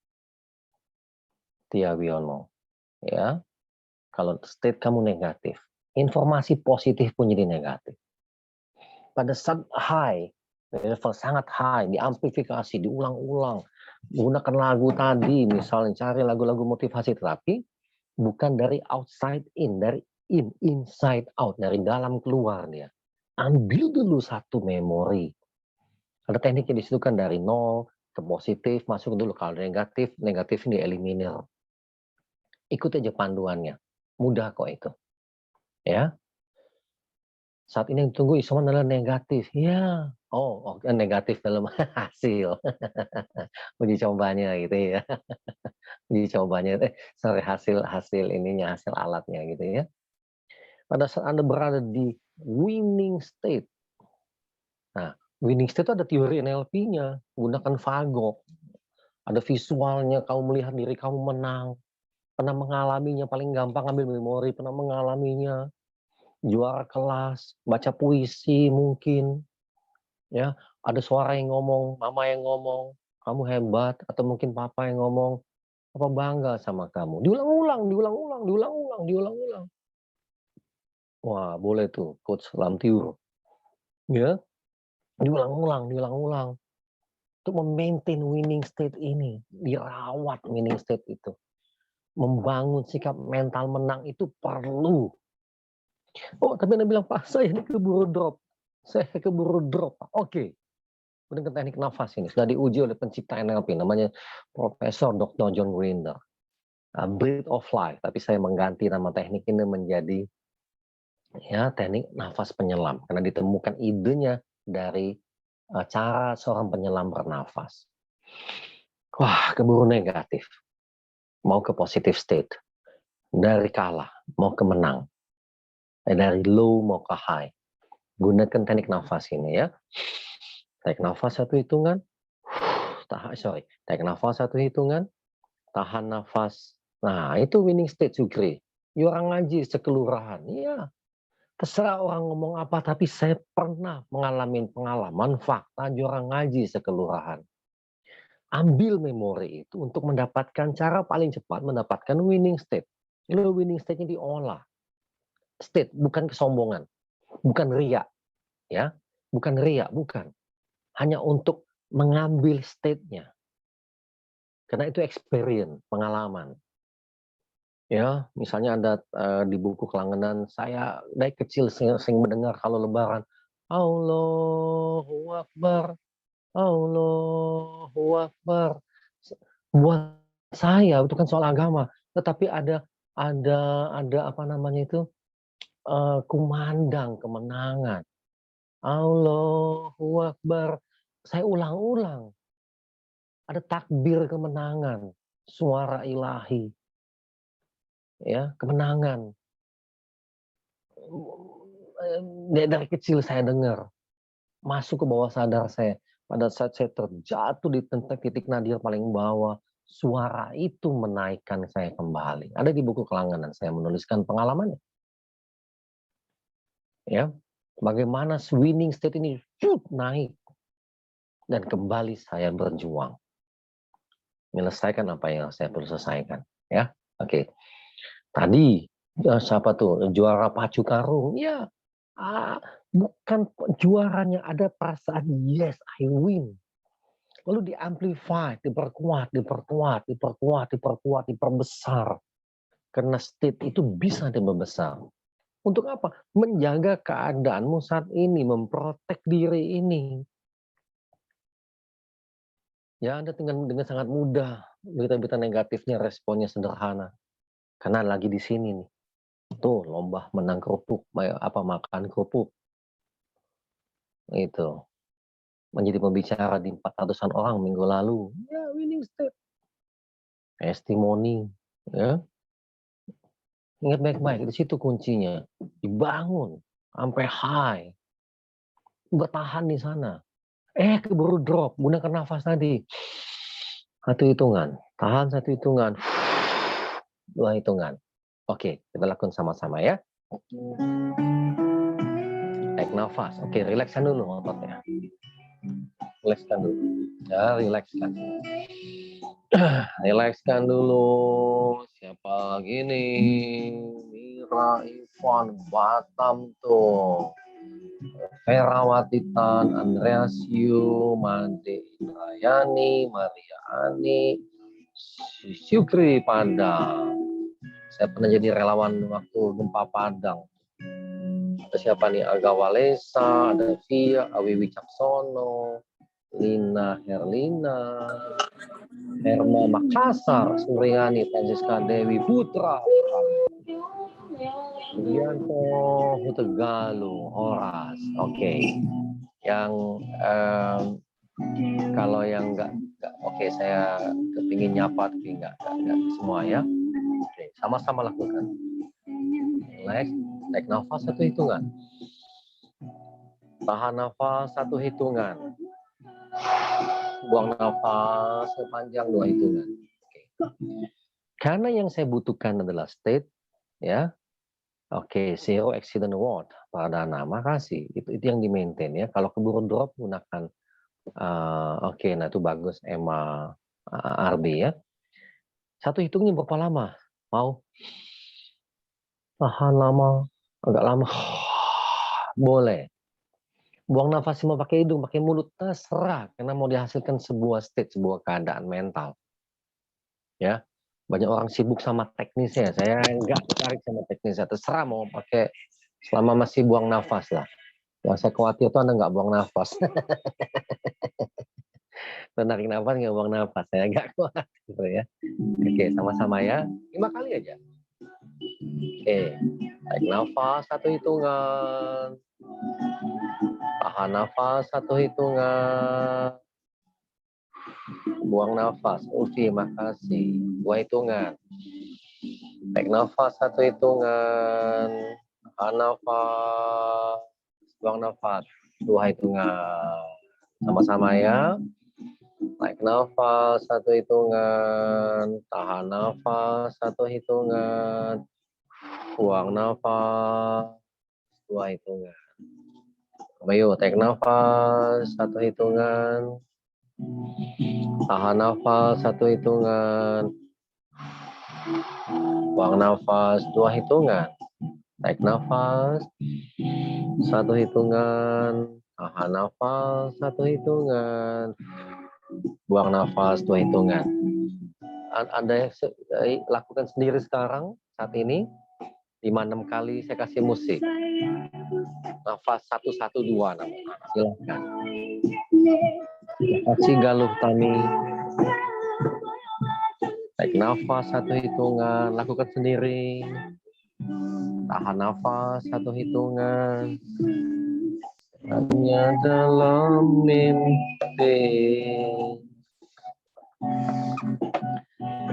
Tia Wiono, ya. Kalau state kamu negatif, informasi positif pun jadi negatif. Pada saat high, level sangat high, diamplifikasi, diulang-ulang, gunakan lagu tadi, misalnya cari lagu-lagu motivasi, tetapi bukan dari outside in, dari inside out, dari dalam keluar dia. Ambil dulu satu memori. Ada tekniknya di situ kan dari nol ke positif, masuk dulu. Kalau negatif, negatif ini eliminir. Ikut aja panduannya. Mudah kok itu. Ya. Saat ini yang ditunggu isoman adalah negatif. Ya. Oh, negatif dalam hasil. Uji cobanya gitu ya. Uji cobanya, sorry, hasil ininya, hasil alatnya gitu ya. Pada saat Anda berada di winning state. Nah, winning state itu ada teori NLP-nya. Gunakan Vago. Ada visualnya, kamu melihat diri kamu menang. Pernah mengalaminya, paling gampang ambil memori, pernah mengalaminya. Juara kelas, baca puisi mungkin. Ya, ada suara yang ngomong, mama yang ngomong, kamu hebat, atau mungkin papa yang ngomong, apa bangga sama kamu. Diulang-ulang, diulang-ulang, diulang-ulang, diulang-ulang. Wah, boleh tuh, Coach Lamtiur. Ya, diulang-ulang, diulang-ulang. Untuk memaintain winning state ini, dirawat winning state itu. Membangun sikap mental menang itu perlu. Oh, tapi Anda bilang, Pak, saya ini keburu drop. Saya keburu drop. Oke. Dengan teknik nafas ini, sudah diuji oleh pencipta NLP, namanya Profesor Dr. John Grinder. Breath of Life, tapi saya mengganti nama teknik ini menjadi ya teknik nafas penyelam karena ditemukan idenya dari cara seorang penyelam bernafas. Wah, keburu negatif. Mau ke positive state. Dari kalah mau ke menang. Dari low mau ke high. Gunakan teknik nafas ini ya. Tarik nafas satu hitungan. Tarik nafas satu hitungan. Tahan nafas. Nah, itu winning state Sukri. Orang ngaji sekelurahan. Iya. Terserah orang ngomong apa, tapi saya pernah mengalami pengalaman fakta orang ngaji sekelurahan. Ambil memori itu untuk mendapatkan cara paling cepat mendapatkan winning state. Lalu winning state-nya diolah. State, bukan kesombongan. Bukan riak. Ya, bukan riak, bukan. Hanya untuk mengambil state-nya. Karena itu experience, pengalaman. Ya, misalnya ada di buku Kelangenan, saya dari kecil sering mendengar kalau lebaran, Allahu Akbar, Allahu Akbar. Buat saya itu kan soal agama, tetapi ada apa namanya itu kumandang kemenangan. Allahu Akbar. Saya ulang-ulang. Ada takbir kemenangan, suara ilahi. Ya, kemenangan. Dari kecil saya dengar, masuk ke bawah sadar saya. Pada saat saya terjatuh di titik nadir paling bawah, suara itu menaikkan saya kembali. Ada di buku Kelangenan, saya menuliskan pengalamannya. Ya, bagaimana winning state ini naik dan kembali saya berjuang, menyelesaikan apa yang saya perlu selesaikan. Ya, oke. Tadi siapa tuh juara pacu karung? Ya, Bukan juaranya, ada perasaan yes, I win. Lalu di-amplify, diperbesar. Karena state itu bisa membesar. Untuk apa? Menjaga keadaanmu saat ini, memprotek diri ini. Ya, Anda dengan sangat mudah berita-berita negatifnya responnya sederhana. Karena lagi di sini nih. Tuh, lomba menang kerupuk, makan kerupuk. Itu. Menjadi pembicara di 400-an orang minggu lalu. Ya, winning state. Testimoni, ya. Ingat baik-baik, di situ kuncinya. Dibangun sampai high. Bertahan di sana. Keburu drop, gunakan nafas tadi. 1 hitungan, tahan 1 hitungan. 2 hitungan. Oke, kita lakukan sama-sama ya. Tarik nafas. Oke, rilekskan dulu ototnya. Rilekskan dulu. Ya, rilekskan. Rilekskan dulu. Siapa lagi nih? Mira, Ivan, Batam tuh. Ferawati Tan, Andreas Yu, Made Indrayani, Maria Ani, Syukri Padang. Saya pernah jadi relawan waktu gempa Padang. Ada siapa nih? Aga Walesa, ada Via, Awi Wicaksono, Lina Herlina, Herma Makassar, Suryani, Francisca Dewi Putra, Wianto, Hutegalu, Horas. Oke. Yang kalau yang enggak oke, saya kepingin nyapa tapi enggak semua ya. Oke, sama-sama lakukan. Relax, tarik nafas 1 hitungan. Tahan nafas 1 hitungan. Buang nafas sepanjang 2 hitungan. Oke. Karena yang saya butuhkan adalah state, ya. Oke, zero accident award pada nama kasih. Itu yang di-maintain ya. Kalau keburu drop gunakan oke, nah itu bagus Emma RB ya. 1 hitungnya berapa lama? Mau? Tahan lama, agak lama. Boleh. Buang nafas mau pakai hidung, pakai mulut, terserah. Karena mau dihasilkan sebuah state, sebuah keadaan mental. Ya. Banyak orang sibuk sama teknisnya. Saya enggak tertarik sama teknisnya. Terserah mau pakai selama masih buang nafas lah. Yang saya khawatir itu Anda nggak buang nafas. Menarik nafas nggak buang nafas. Saya nggak kuat. Gitu ya. Oke, sama-sama ya. 5 kali aja. Oke. Tarik nafas 1 hitungan. Tahan nafas 1 hitungan. Buang nafas. Terima kasih. 2 hitungan. Tarik nafas 1 hitungan. Tahan nafas. Buang nafas. 2 hitungan. Sama-sama ya. Tarik nafas 1 hitungan. Tahan nafas 1 hitungan. Buang nafas. 2 hitungan. Ayo, tarik nafas 1 hitungan. Tahan nafas 1 hitungan. Buang nafas 2 hitungan. Tarik nafas 1 hitungan. Tahan nafas 1 hitungan. Buang nafas 2 hitungan. Anda lakukan sendiri sekarang, saat ini. 5-6 kali saya kasih musik. Nafas 1-1-2 namanya. Silakan. Kasih Galuh Tami. Tarik nafas 1 hitungan, lakukan sendiri. Tahan nafas 1 hitungan. Hanya dalam mimpi.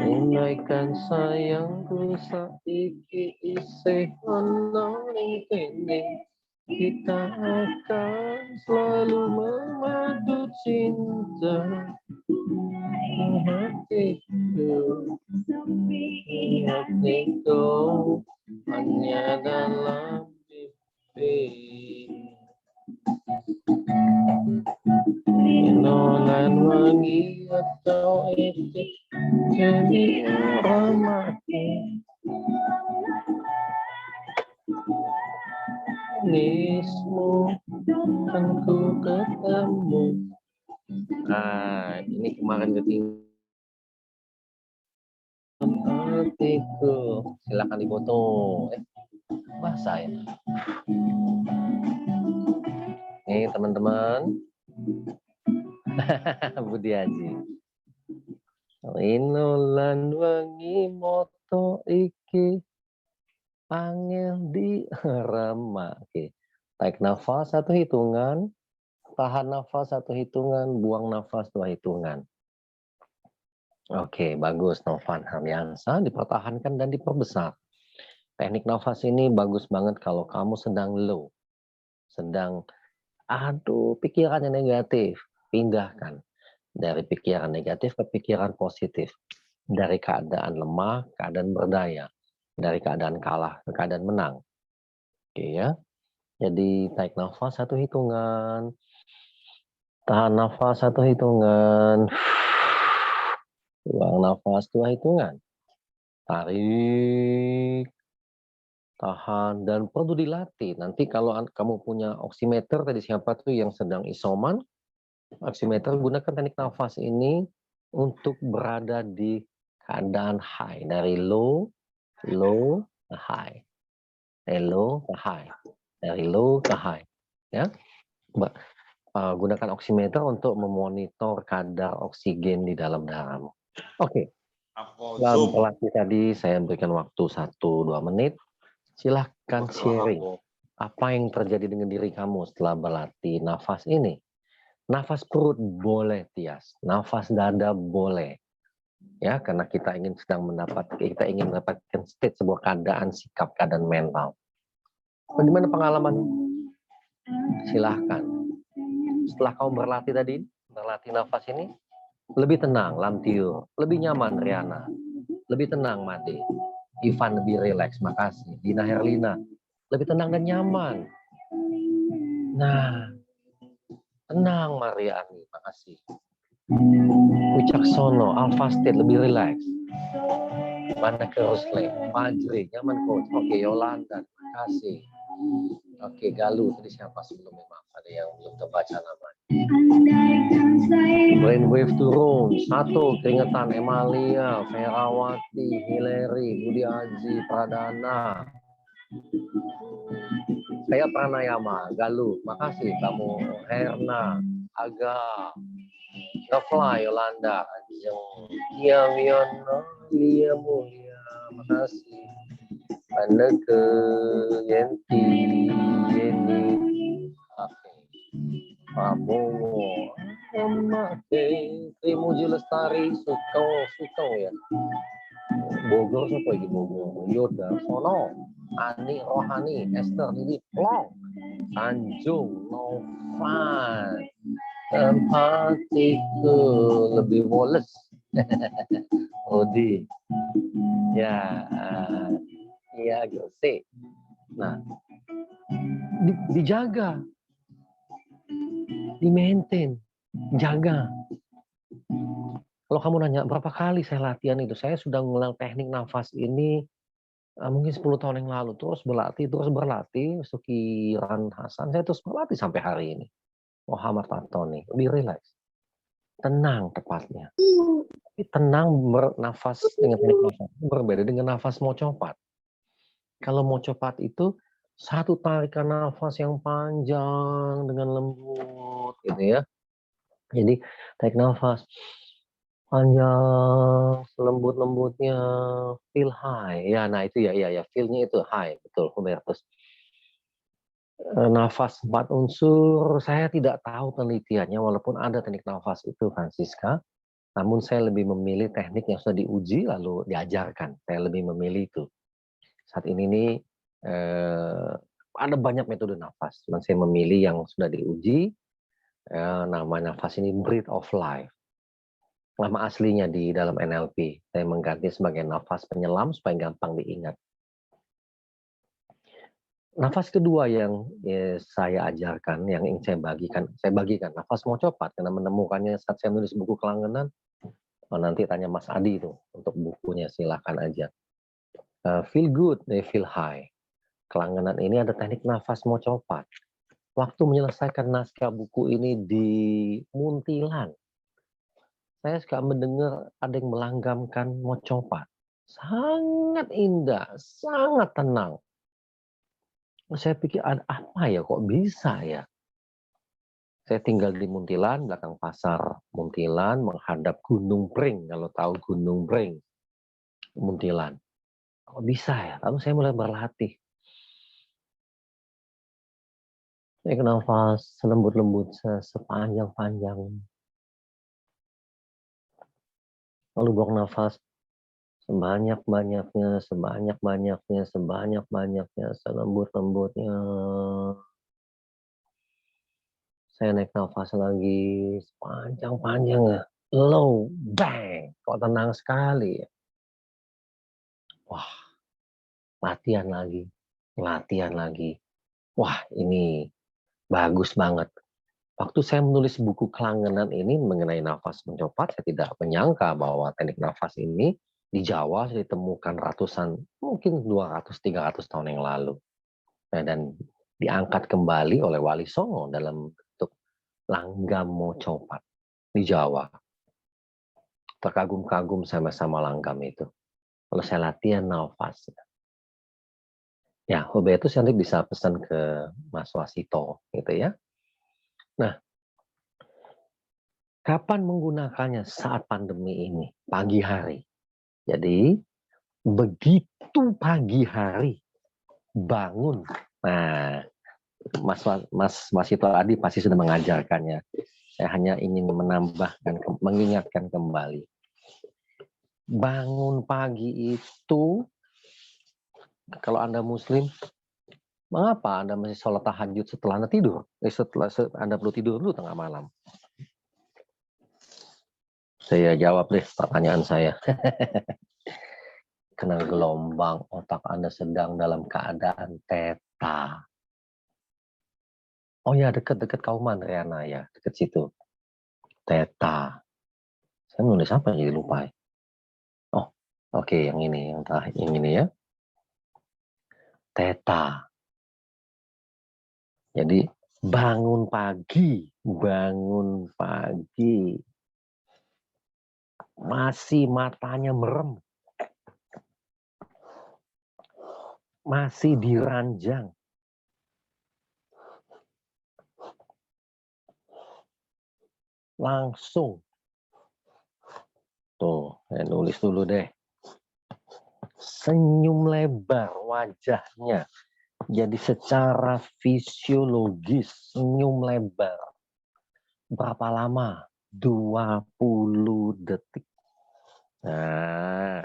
Unaikan sayangku saiki isih ana ning kene. Kita akan selalu memadu cinta. Hatiku hanya dalam mimpi. Inolan wangi atau itik jadi ramati. manismu kan ku ketemu. Nah, ini kemarin ketinggalan hatiku. Silakan dipotong. Basah ya. Nih teman-teman. Budi Haji. Inolan wangi moto iki panggil di rema. Oke. Tarik nafas 1 hitungan, tahan nafas 1 hitungan, buang nafas 2 hitungan. Oke, bagus Novan Haryansa, dipertahankan dan diperbesar. Teknik nafas ini bagus banget kalau kamu sedang low, sedang pikirannya negatif, pindahkan dari pikiran negatif ke pikiran positif, dari keadaan lemah, keadaan berdaya, dari keadaan kalah ke keadaan menang. Oke ya. Jadi tarik nafas 1 hitungan, tahan nafas 1 hitungan, buang nafas 2 hitungan, tarik, tahan, dan perlu dilatih. Nanti kalau kamu punya oximeter, tadi siapa tuh yang sedang isoman, oximeter gunakan teknik nafas ini untuk berada di keadaan high, dari low ke high, dari low ke high, dari low ke high, ya. Gunakan oximeter untuk memonitor kadar oksigen di dalam darahmu. Oke. Dalam pelatih tadi saya berikan waktu 1-2 menit. Silahkan sharing apa yang terjadi dengan diri kamu setelah berlatih nafas ini. Nafas perut boleh, Tias. Nafas dada boleh. Ya, karena kita ingin mendapatkan state sebuah keadaan, sikap, keadaan mental. Bagaimana pengalaman? Silahkan. Setelah kamu berlatih nafas ini, lebih tenang, Lamtio. Lebih nyaman, Riana. Lebih tenang, Made. Ivan lebih rileks, makasih. Dina Herlina, lebih tenang dan nyaman. Nah, tenang Mariani, makasih. Wicaksono, Alpha State lebih rileks. Mana ke Rusle, Fajri, nyaman coach. Oke, Yolanda, makasih. Oke, Galuh, tadi siapa sebelumnya? Maaf, ada yang belum terbaca namanya. Brainwave turun, 1 keringetan, Emalia, Ferawati, Hilary, Budi Haji, Pradana. Saya Pranayama, Galuh, makasih kamu, Herna, Aga, Ngefly, Yolanda, Ajeng, Kia Wiono, Lia Mulia, makasih. Pandeke, Yenti, Yeni, Prabowo, Trimuji Lestari, Suko ya. Bogor siapa lagi Bogor? Yoda, Sono, Ani Rohani, Esther, Lili, Plong, Tanjung, Novan, tempatiku lebih woles. Odi, ya, iya Gose. Nah, dijaga, di-maintain, jaga. Kalau kamu nanya berapa kali saya latihan itu, saya sudah ngulang teknik nafas ini mungkin 10 tahun yang lalu, terus berlatih, Sukiran Hasan, saya terus berlatih sampai hari ini. Muhammad Fatoni, lebih rileks, tenang tepatnya. Tapi tenang bernafas dengan teknik nafas berbeda dengan nafas mau copat. Kalau mau copat itu satu tarikan nafas yang panjang dengan lembut, gitu ya. Jadi tarik nafas panjang, selembut-lembutnya, feel high. Ya, nah itu ya, feel-nya itu high, betul, Hubertus. Nafas 4 unsur, saya tidak tahu penelitiannya, walaupun ada teknik nafas itu, Francisca. Namun saya lebih memilih teknik yang sudah diuji, lalu diajarkan. Saya lebih memilih itu. Saat ini nih, ada banyak metode nafas, cuman saya memilih yang sudah diuji. Nama nafas ini Breath of Life. Nama aslinya di dalam NLP. Saya mengganti sebagai nafas penyelam supaya gampang diingat. Nafas kedua yang saya ajarkan, yang ingin saya bagikan nafas mau copat, karena menemukannya saat saya menulis buku Kelangenan. Nanti tanya Mas Adi itu untuk bukunya, silahkan aja. Feel good, they feel high. Kelangenan ini ada teknik nafas mocopat. Waktu menyelesaikan naskah buku ini di Muntilan, saya suka mendengar ada yang melanggamkan mocopat. Sangat indah, sangat tenang. Saya pikir ada apa ya, kok bisa ya? Saya tinggal di Muntilan, belakang pasar Muntilan, menghadap Gunung Pring. Kalau tahu Gunung Pring, Muntilan. Kok bisa ya? Lalu saya mulai berlatih. Saya nafas selembut-lembut sepanjang-panjang. Lalu buang nafas sebanyak-banyaknya, sebanyak-banyaknya, sebanyak-banyaknya, selembut-lembutnya. Saya naik nafas lagi sepanjang-panjangnya. Low, bang. Kok tenang sekali ya. Wah, latihan lagi. Latihan lagi. Wah, ini bagus banget. Waktu saya menulis buku Kelangenan ini mengenai nafas mencopat, saya tidak menyangka bahwa teknik nafas ini di Jawa ditemukan ratusan, mungkin 200-300 tahun yang lalu. Nah, dan diangkat kembali oleh Wali Songo dalam bentuk langgam mocopat di Jawa. Terkagum-kagum sama langgam itu. Kalau saya latihan nafas. Ya, hobi itu nanti bisa pesan ke Mas Wasito, gitu ya. Nah, kapan menggunakannya saat pandemi ini? Pagi hari. Jadi, begitu pagi hari, bangun. Nah, Mas Wasito Adi pasti sudah mengajarkannya. Saya hanya ingin menambahkan, mengingatkan kembali. Bangun pagi itu, kalau Anda Muslim, mengapa Anda masih sholat tahajud setelah Anda tidur? Setelah Anda perlu tidur dulu tengah malam. Saya jawab deh pertanyaan saya. Kena gelombang, otak Anda sedang dalam keadaan theta. Oh ya, dekat-dekat Kauman, Riana ya, dekat situ. Theta. Saya menulis apa jadi lupa. Oh, oke, yang ini, yang ini ya. Theta. Jadi bangun pagi, masih matanya merem, masih diranjang, langsung. Tuh, saya nulis dulu deh. Senyum lebar wajahnya. Jadi secara fisiologis senyum lebar. Berapa lama? 20 detik. Nah,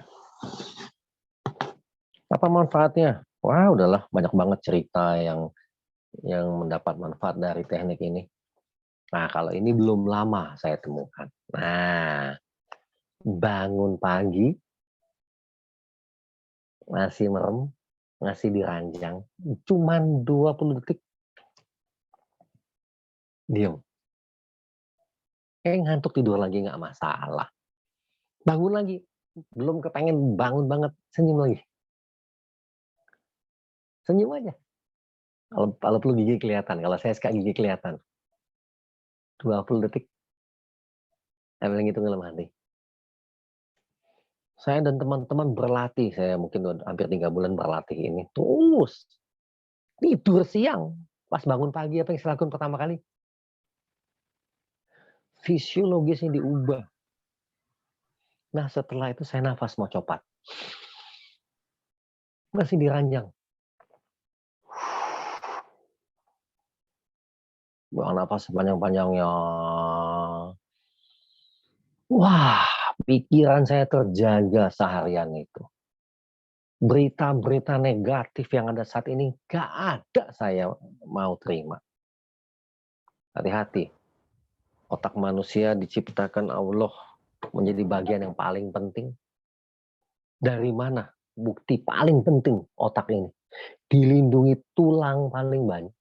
apa manfaatnya? Wah, udahlah banyak banget cerita yang mendapat manfaat dari teknik ini. Nah, kalau ini belum lama saya temukan. Nah, bangun pagi, masih merem, masih diranjang, cuman 20 detik. Diam. Ngantuk tidur lagi nggak masalah. Bangun lagi, belum kepengen bangun banget, senyum lagi. Senyum aja. Kalau perlu gigi kelihatan, kalau saya suka gigi kelihatan. 20 detik. Saya bilang gitu dalam hati. Saya dan teman-teman berlatih, saya mungkin hampir 3 bulan berlatih ini. Terus tidur siang, pas bangun pagi apa yang saya lakukan pertama kali? Fisiologisnya diubah. Nah, setelah itu saya nafas mau copat. Masih diranjang. Buang nafas sepanjang-panjangnya. Wah, pikiran saya terjaga seharian itu. Berita-berita negatif yang ada saat ini gak ada saya mau terima. Hati-hati. Otak manusia diciptakan Allah menjadi bagian yang paling penting. Dari mana bukti paling penting otak ini? Dilindungi tulang paling banyak.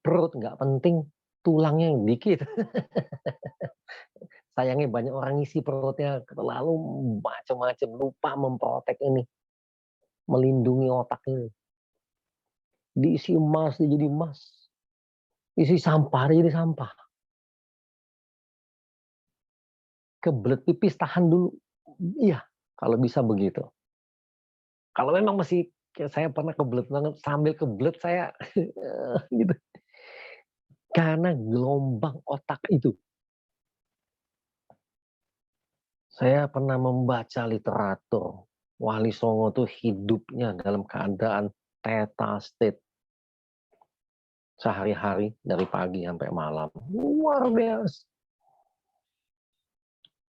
Perut nggak penting, tulangnya yang dikit. Sayangnya banyak orang isi perutnya terlalu macam-macam, lupa memprotek ini. Melindungi otak ini. Diisi emas, dia jadi emas. Isi sampah, dia jadi sampah. Kebelet pipis, tahan dulu. Iya, kalau bisa begitu. Kalau memang masih, kayak saya pernah kebelet banget, sambil kebelet saya, gitu. Karena gelombang otak itu. Saya pernah membaca literatur. Wali Songo itu hidupnya dalam keadaan theta state. Sehari-hari dari pagi sampai malam. Luar biasa.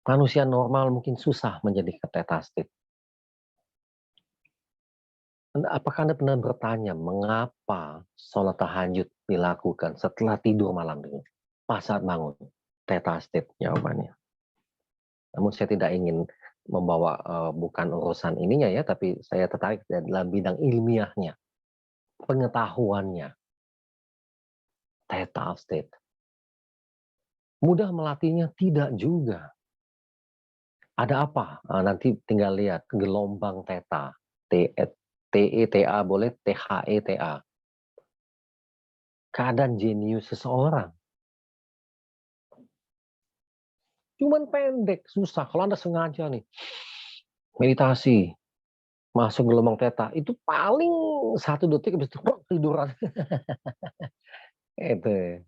Manusia normal mungkin susah menjadi ke theta state. Apakah Anda pernah bertanya mengapa sholat tahajud dilakukan setelah tidur malam itu? Pas saat bangun. Theta state jawabannya. Namun saya tidak ingin membawa bukan urusan ininya ya, tapi saya tertarik dalam bidang ilmiahnya, pengetahuannya, theta state. Mudah melatihnya? Tidak juga. Ada apa? Nanti tinggal lihat gelombang theta, TETA boleh, THETA. Keadaan jenius seseorang. Cuman pendek, susah. Kalau Anda sengaja nih, meditasi, masuk gelombang theta, itu paling 1 detik habis itu tiduran. Itu.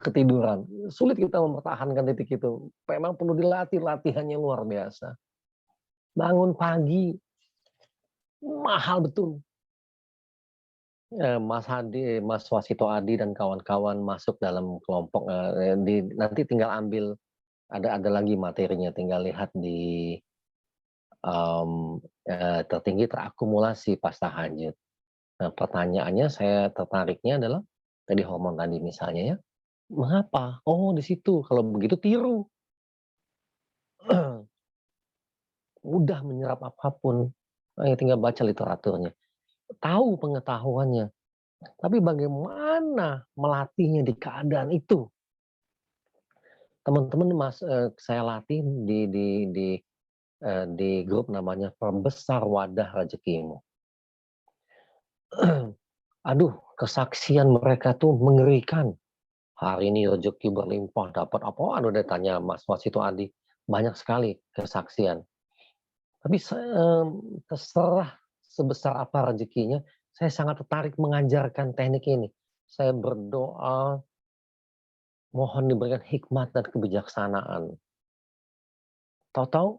Ketiduran. Sulit kita mempertahankan titik itu. Memang perlu dilatih, latihannya luar biasa. Bangun pagi, mahal betul. Mas Hadi, Mas Wasito Adi dan kawan-kawan masuk dalam kelompok. Nanti tinggal ambil, ada lagi materinya, tinggal lihat di tertinggi terakumulasi pas tahajud. Nah, pertanyaannya saya tertariknya adalah tadi hormon tadi misalnya ya, mengapa? Oh di situ. Kalau begitu tiru. Mudah menyerap apapun. Tinggal baca literaturnya. Tahu pengetahuannya. Tapi bagaimana melatihnya di keadaan itu? Teman-teman saya latih di grup namanya Perbesar Wadah Rezekimu. Aduh, kesaksian mereka tuh mengerikan. Hari ini rezeki berlimpah, dapat apa? Aduh, dia tanya Mas Wasito Adi. Banyak sekali kesaksian. Tapi terserah sebesar apa rezekinya, saya sangat tertarik mengajarkan teknik ini. Saya berdoa, mohon diberikan hikmat dan kebijaksanaan. Tahu-tahu,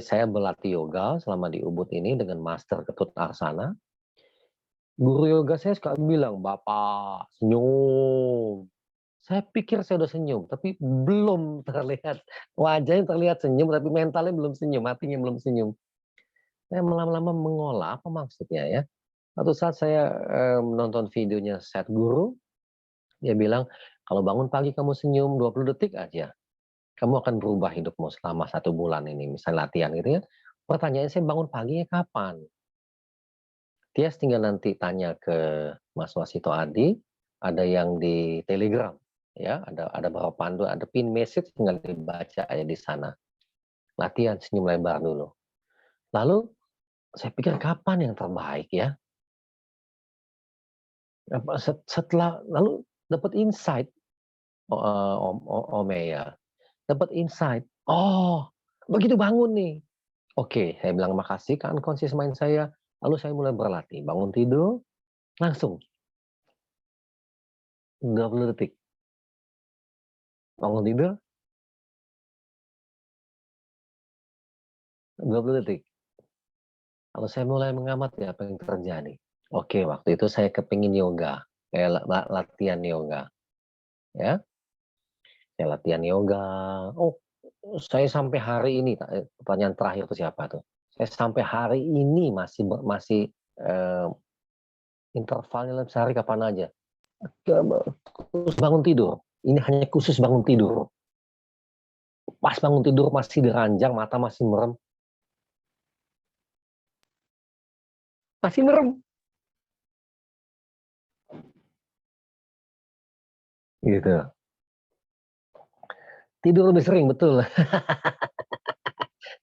saya berlatih yoga selama di Ubud ini dengan Master Ketut Arsana. Guru yoga saya suka bilang, Bapak, senyum. Saya pikir saya udah senyum, tapi belum terlihat. Wajahnya terlihat senyum, tapi mentalnya belum senyum, hatinya belum senyum. Saya lama-lama mengolah apa maksudnya ya. Satu saat saya menonton videonya Seth Guru, dia bilang, kalau bangun pagi kamu senyum 20 detik aja, kamu akan berubah hidupmu selama 1 bulan ini, misalnya latihan gitu ya. Pertanyaannya, saya bangun paginya kapan? Dia tinggal nanti tanya ke Mas Wasito Adi, ada yang di Telegram, ya, ada beberapa panduan, ada pin message, tinggal dibaca aja di sana. Latihan senyum lebar dulu. Lalu saya pikir kapan yang terbaik ya? Setelah lalu dapat insight, Omeya, dapat insight. Oh, begitu bangun nih. Oke, saya bilang makasih ke unconscious mind saya. Lalu saya mulai berlatih. Bangun tidur, langsung 20 detik. Bangun tidur, 20 detik. Lalu saya mulai mengamati apa yang terjadi. Oke, waktu itu saya kepingin yoga. Kayak latihan yoga. Ya, saya latihan yoga. Oh, saya sampai hari ini, pertanyaan terakhir itu siapa tuh? Saya sampai hari ini masih intervalnya dalam sehari kapan aja. Khusus bangun tidur. Ini hanya khusus bangun tidur. Pas bangun tidur masih diranjang, mata masih merem. Masih merem. Gitu. Tidur lebih sering, betul.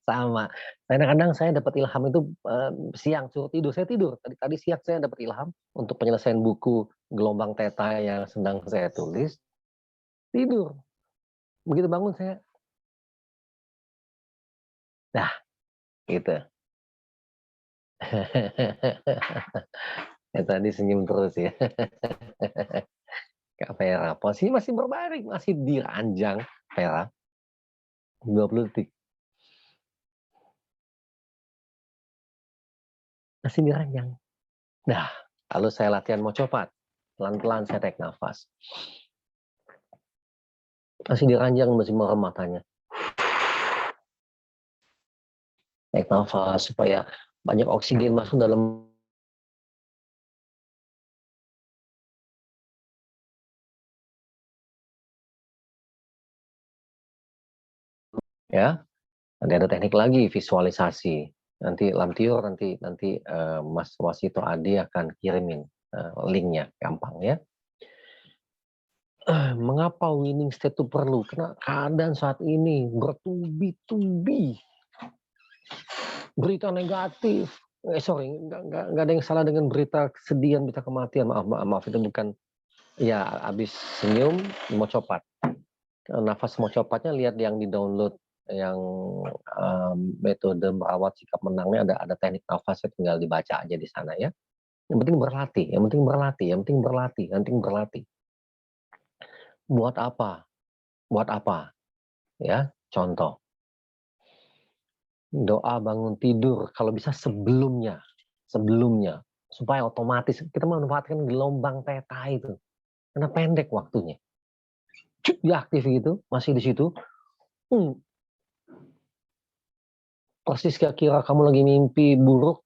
Sama. Kadang-kadang saya dapat ilham itu siang suruh tidur. Saya tidur. Tadi siang saya dapat ilham untuk penyelesaian buku Gelombang Theta yang sedang saya tulis. Tidur. Begitu bangun saya, dah, gitu. Ya, tadi senyum terus ya. Kak Vera, posisi masih berbaring, masih di ranjang, Vera. 20 detik. Masih di ranjang. Nah, lalu saya latihan mau copat. Pelan-pelan saya tarik nafas. Masih di ranjang, masih merem matanya. Tarik nafas supaya banyak oksigen masuk dalam ya. Nanti ada teknik lagi visualisasi. Nanti Lamtiur nanti Mas Wasito Adi akan kirimin linknya, gampang ya. Mengapa winning state itu perlu? Karena keadaan saat ini bertubi-tubi berita negatif. Sorry, nggak ada yang salah dengan berita kesedihan, berita kematian. Maaf itu bukan. Ya, habis senyum mau copat. Nafas mau copatnya lihat yang di download yang metode merawat sikap menangnya ada teknik nafasnya, tinggal dibaca aja di sana ya. Yang penting berlatih, yang penting berlatih, yang penting berlatih, yang penting berlatih. Buat apa? Buat apa? Ya, contoh. Doa bangun tidur kalau bisa sebelumnya supaya otomatis kita memanfaatkan gelombang theta itu. Karena pendek waktunya. Dia aktif gitu, masih di situ. Persis kira kamu lagi mimpi buruk,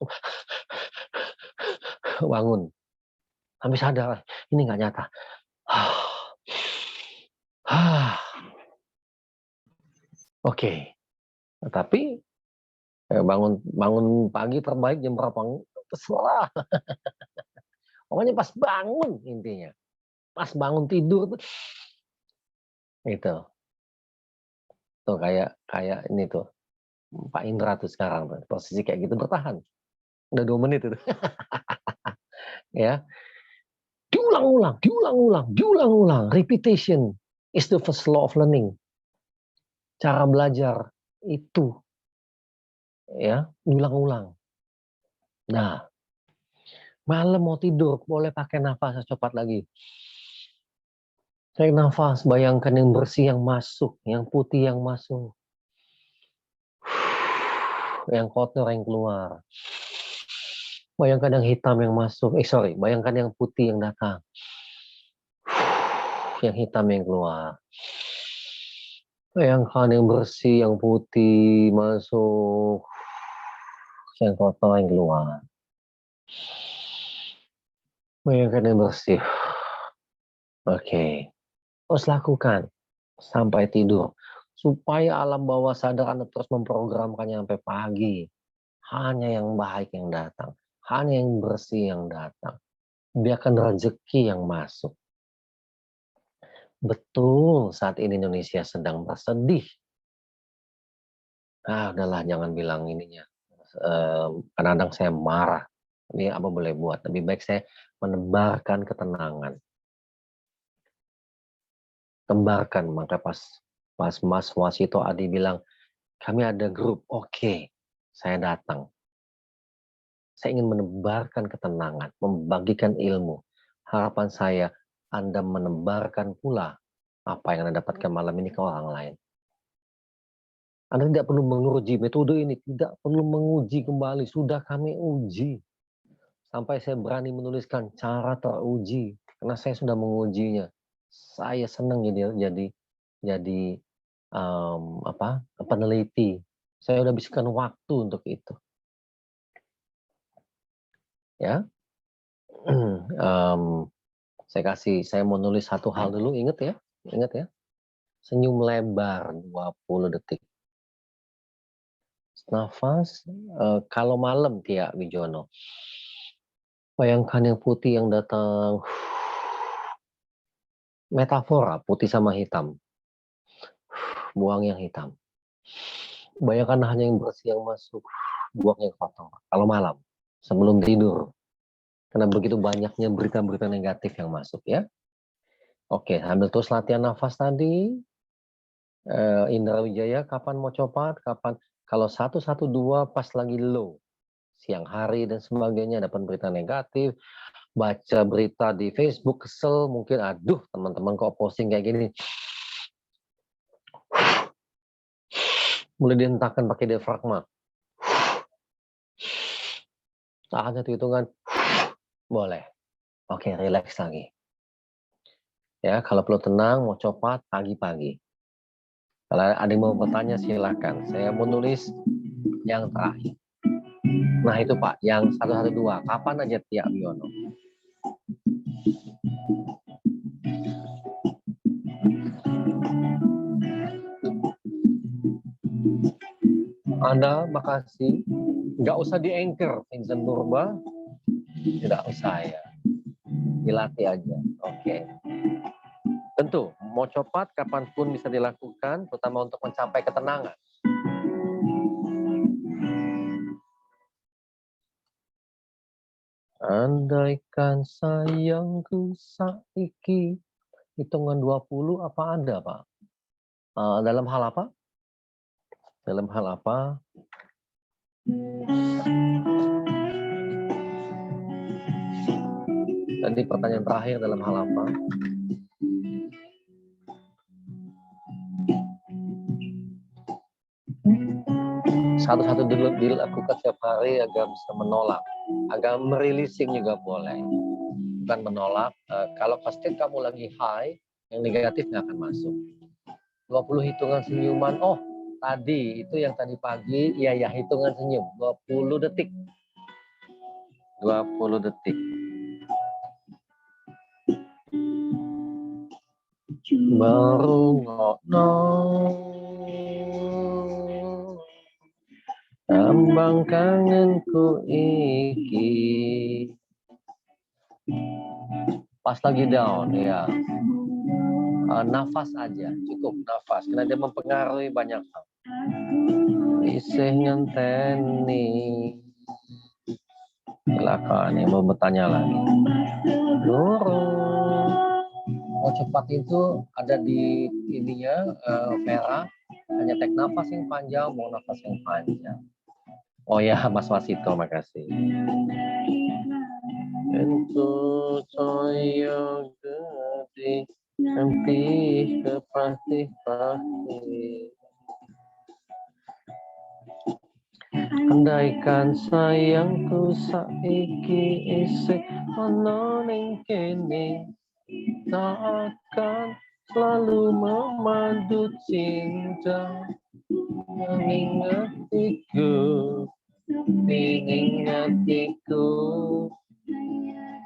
bangun. Sampai sadar, ini nggak nyata. Oke. Tapi bangun pagi terbaik jam berapa? Terserah. Pokoknya pas bangun intinya. Pas bangun tidur tuh. Itu. Tuh kayak ini tuh. Pak Indra tuh sekarang tuh. Posisi kayak gitu bertahan. Udah 2 menit itu. Ya. Diulang-ulang. Repetition is the first law of learning. Cara belajar itu ya, ulang-ulang. Nah, malam mau tidur boleh pakai nafas cepat lagi. Tarik nafas, bayangkan yang bersih yang masuk, yang putih yang masuk. Yang kotor yang keluar. Bayangkan yang hitam yang masuk. Bayangkan yang putih yang datang. Yang hitam yang keluar. Bayangkan yang bersih, yang putih masuk. Yang kotor yang keluar. Bayangkan yang bersih. Oke. Terus lakukan sampai tidur. Supaya alam bawah sadar Anda terus memprogramkannya sampai pagi. Hanya yang baik yang datang. Hanya yang bersih yang datang. Biarkan rezeki yang masuk. Betul, saat ini Indonesia sedang bersedih. Udahlah, jangan bilang ininya. Kadang-kadang saya marah. Ini apa boleh buat? Lebih baik saya menebarkan ketenangan. Tebarkan, maka pas Mas Wasito Adi bilang, kami ada grup, oke, saya datang. Saya ingin menebarkan ketenangan, membagikan ilmu. Harapan saya, Anda menebarkan pula apa yang Anda dapatkan malam ini ke orang lain. Anda tidak perlu menguji metode ini, tidak perlu menguji kembali, sudah kami uji. Sampai saya berani menuliskan cara teruji, karena saya sudah mengujinya. Saya senang jadi peneliti. Saya udah habiskan waktu untuk itu. Ya, saya mau nulis satu hal dulu, ingat ya, senyum lebar 20 detik. Nafas, kalau malam Tia Wijono, bayangkan yang putih yang datang, metafora putih sama hitam, buang yang hitam. Kebanyakan hanya yang bersih yang masuk, buang yang kotor. Kalau malam, sebelum tidur. Karena begitu banyaknya berita-berita negatif yang masuk ya. Oke, sambil terus latihan nafas tadi. Indra Wijaya, kapan mau copat? Kapan? Kalau 112 pas lagi low. Siang hari dan sebagainya, dapat berita negatif. Baca berita di Facebook, kesel. Mungkin, aduh teman-teman kok posting kayak gini. Mulai dihentakkan pakai diafragma. Tahan satu hitungan. Boleh. Oke, relax lagi. Ya, kalau perlu tenang, mau copat pagi-pagi. Kalau ada yang mau bertanya, silakan. Saya mau nulis yang terakhir. Nah, itu Pak, yang 112. Kapan aja Tia Biono? Anda, makasih. Nggak usah di-anchor, Vincent Nurba. Tidak usah ya. Dilatih aja. Oke. Tentu, mau copat kapanpun bisa dilakukan, terutama untuk mencapai ketenangan. Andaikan sayangku saiki. Hitungan 20 apa ada, Pak? Dalam hal apa? Dalam hal apa? Tadi pertanyaan terakhir dalam hal apa? Satu-satu dulu dilakukan setiap hari agar bisa menolak. Agar merilising juga boleh. Bukan menolak. Kalau pasti kamu lagi high, yang negatif nggak akan masuk. 20 hitungan senyuman. Oh, tadi itu yang tadi pagi, iya ya hitungan senyum. 20 detik. 20 detik. Baru ngono tambang kangenku iki. Pas lagi down ya. Nafas aja, cukup nafas karena dia mempengaruhi banyak hal. Isih ngenteni. Silakan yang mau bertanya lagi. Mau cepat itu ada di ininya Vera, hanya tek nafas yang panjang, mau nafas yang panjang. Oh ya, Mas Wasito, makasih. Entu coyo gede, empi kepatih-patih. Andaikan sayangku saiki isih ana ning kene, tak akan selalu memandu cinta. Mengingatiku, mengingatiku.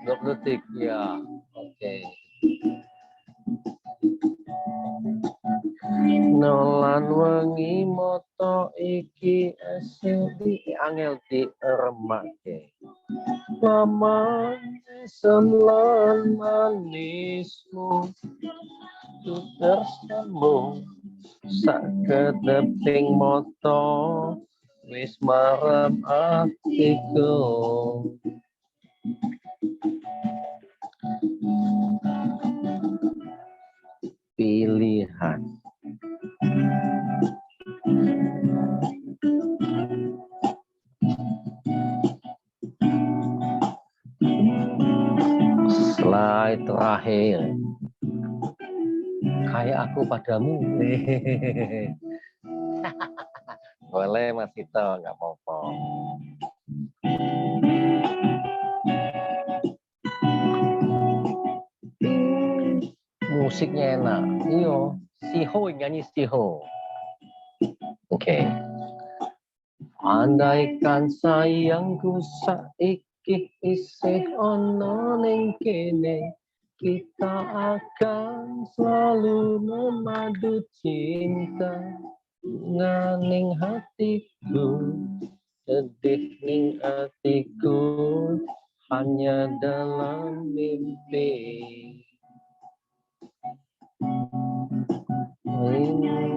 20 detik ya, oke. Nolan wengi moto iki esedi angel di remake. Lama senlan manismu tu tersambung sakedeping moto wis marem atiku. Pilihan. Slide terakhir. Kayak aku padamu. Boleh Mas Tito, nggak apa-apa. Musiknya enak. Iyo, Siho nyanyi Siho. Oke. Andaikan sayangku saiki isih ana ning kene, kita akan selalu memadu cinta. Nganing hatiku, sedih ning hatiku, hanya dalam mimpi.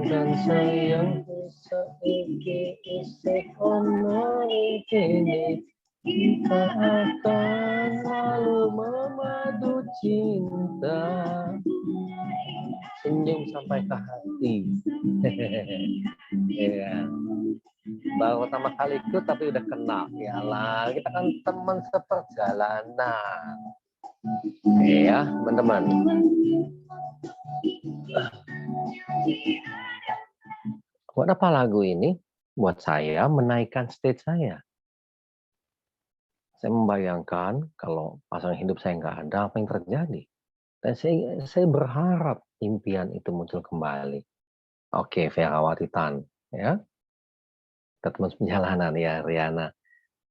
Dan sayangku saiki isih ono ning kene, kita akan selalu memadu cinta. Senyum sampai ke hati. Ya. Baru pertama kali ikut tapi udah kenal. Ya lah, kita kan teman seperjalanan. Ya, teman-teman. Buat apa lagu ini? Buat saya menaikkan stage saya. Saya membayangkan kalau pasangan hidup saya nggak ada, apa yang terjadi. Dan saya berharap impian itu muncul kembali. Oke, Ferawati Tan, ya. Kita teman perjalanan ya, Riana.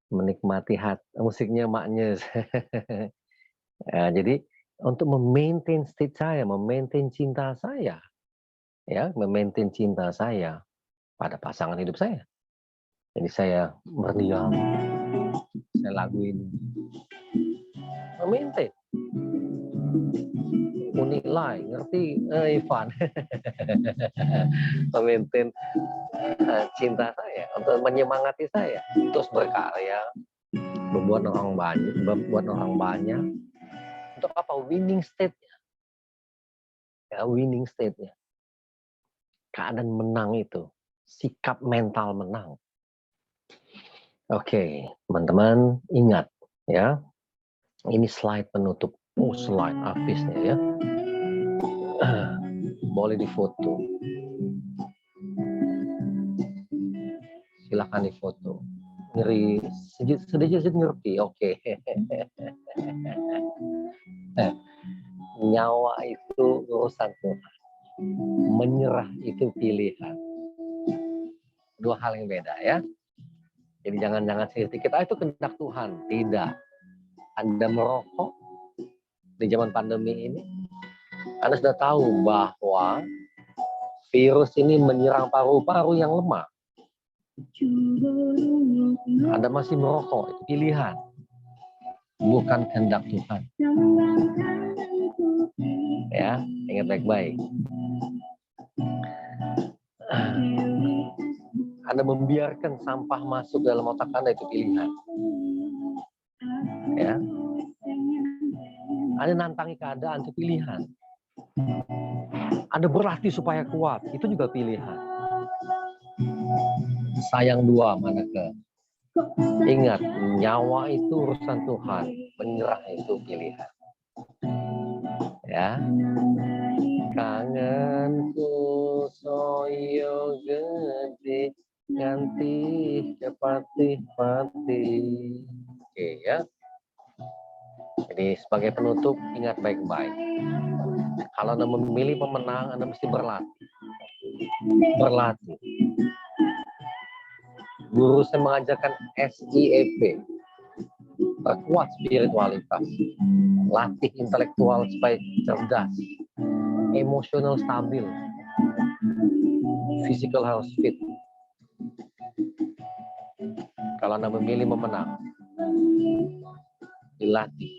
Menikmati musiknya maknya. Ya, jadi untuk memaintain state saya, memaintain cinta saya, ya, memaintain cinta saya pada pasangan hidup saya. Jadi saya berdiam, saya laguin, memaintain. Unilai, ngerti Ivan? Memaintain cinta saya untuk menyemangati saya terus berkarya, membuat orang banyak. Untuk apa? Winning state-nya. Ya, winning state-nya. Keadaan menang itu, sikap mental menang. Oke, teman-teman ingat ya. Ini slide penutup. Oh, slide habisnya ya. Boleh difoto. Silakan difoto. Ngeri sedikit ngerti. Oke. Nyawa itu urusan Tuhan. Menyerah itu pilihan. Dua hal yang beda ya. Jadi jangan sedikit itu kehendak Tuhan. Tidak. Anda merokok di zaman pandemi ini, Anda sudah tahu bahwa virus ini menyerang paru-paru yang lemah. Anda masih merokok, itu pilihan. Bukan kehendak Tuhan. Ya, ingat baik-baik. Anda membiarkan sampah masuk dalam otak Anda, itu pilihan. Ya. Anda nantangi keadaan, itu pilihan. Anda berlatih supaya kuat, itu juga pilihan. Sayang dua, manakah? Ingat, nyawa itu urusan Tuhan, menyerah itu pilihan. Ya. Kangenku soyo gede nganti kepati-pati. Oke ya. Jadi sebagai penutup ingat baik-baik. Kalau Anda memilih pemenang, Anda mesti berlatih. Berlatih. Guru saya mengajarkan SIEP. Perkuat spiritualitas. Latih intelektual supaya cerdas. Emosional stabil. Physical harus fit. Kalau Anda memilih memenang, dilatih.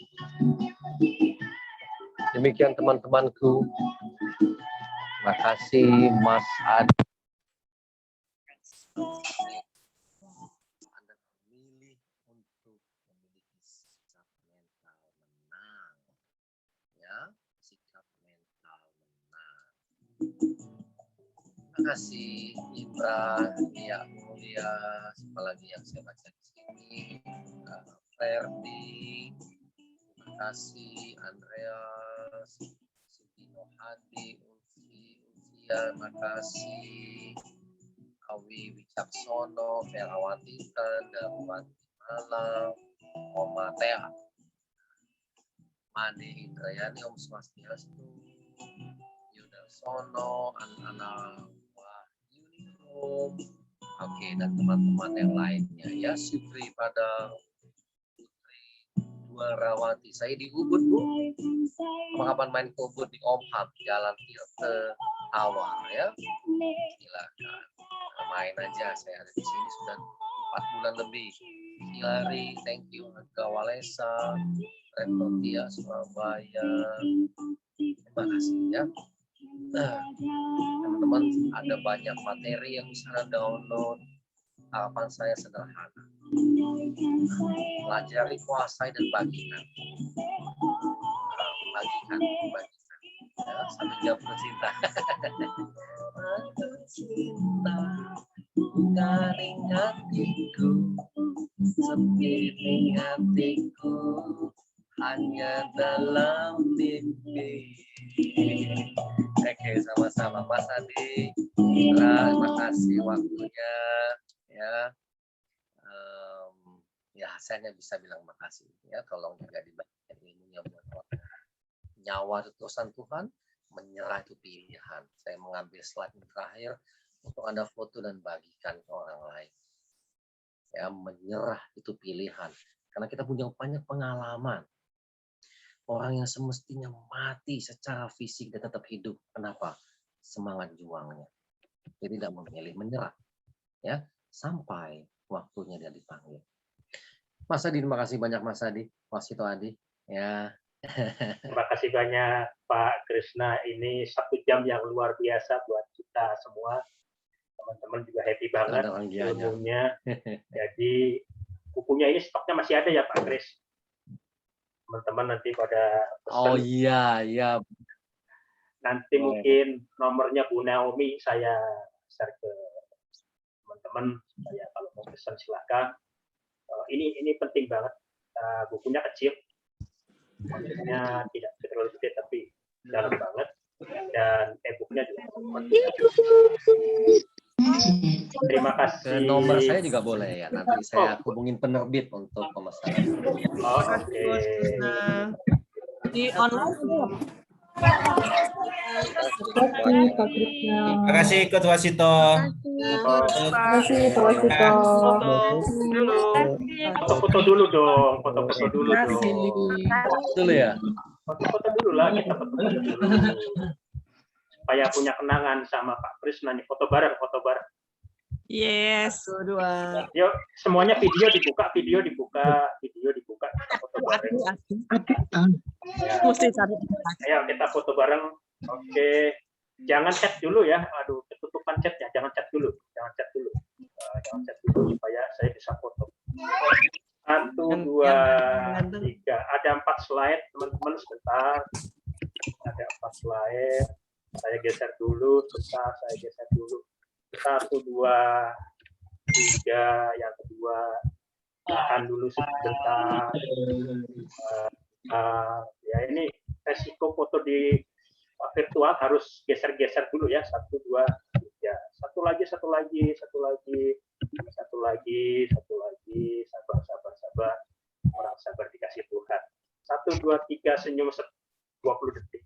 Demikian teman-temanku. Terima kasih Mas Adi. Anda memilih untuk memiliki sikap mental menang. Ya, sikap mental menang. Terima kasih Indra, ya mulia, siapa lagi yang saya baca di sini, Ferdi, terima kasih Andreas, Sudino Hadi, Uncia, terima kasih Awi Wicaksono, Ferawati Tan, Darwati Malam, Oma Tea, Made Indrayani, Om Swastiastu, Yudarsono, Anak-anak Oke, dan teman-teman yang lainnya ya, Supri pada Putri Duarawati. Saya di Ubud, Bu. Kapan main ke Ubud di Omhat, Jalan Tirte Awal ya. Silakan main aja. Saya ada di sini sudah 4 bulan lebih. Hilary, thank you. Gawalesa, Retotia, Surabaya. Terima kasih ya. Teman-teman ada banyak materi yang bisa download. Harapan saya sederhana. Pelajari, kuasai, dan bagikan. Bagikan. Ya, sambil jawab cinta. Aku cinta, garing hatiku, sepiring hatiku, hanya dalam mimpi. Oke, sama-sama Mas Adi. Terima kasih waktunya. Ya, saya hanya bisa bilang makasih. Ya, tolong juga dibagikan ilmunya buat orang. Nyawa itu urusan Tuhan, menyerah itu pilihan. Saya mengambil slide yang terakhir untuk Anda foto dan bagikan ke orang lain. Ya, menyerah itu pilihan. Karena kita punya banyak pengalaman. Orang yang semestinya mati secara fisik dan tetap hidup. Kenapa? Semangat juangnya. Dia tidak memilih menyerah. Ya, sampai waktunya dia dipanggil. Mas Adi, terima kasih banyak Mas Adi. Wasito Adi. Ya. Terima kasih banyak Pak Krishna. Ini 1 jam yang luar biasa buat kita semua. Teman-teman juga happy banget ilmunya. Jadi bukunya ini stoknya masih ada ya Pak Kris. Teman-teman nanti pada pesan. Oh iya. Nanti mungkin nomornya Bu Naomi saya share ke teman-teman. Saya kalau mau pesan silakan. Ini penting banget. Bukunya kecil. Maksudnya tidak terlalu gede tapi dalam banget, dan e-booknya juga. Terima kasih. Nomor saya juga boleh ya, nanti saya hubungin penerbit untuk pemesanan. Oke. Di online. Terima kasih Coach Wasito. Terima kasih Pak Wasito. Foto-foto dulu dong. Foto-foto dulu dong. Dulu ya. Foto-foto dulu lah, kita foto-foto dulu. Supaya punya kenangan sama Pak Krishna nih, foto bareng. Yes. 1, 2. Yuk, semuanya video dibuka. Kita foto bareng. Ya. Ayo kita foto bareng. Oke. Jangan chat dulu ya. Aduh, ketutupan chatnya. Jangan chat dulu supaya saya bisa foto. 1, 2, 3. Ada 4 slide, teman-teman, sebentar. Ada 4 slide. Saya geser dulu, sebentar. 1, 2, 3. Yang kedua, tahan dulu sebentar. Ya ini resiko foto di virtual harus geser-geser dulu ya. 1, 2, 3. Satu lagi. Sabar. Orang sabar dikasih Tuhan. 1, 2, 3, senyum 20 detik.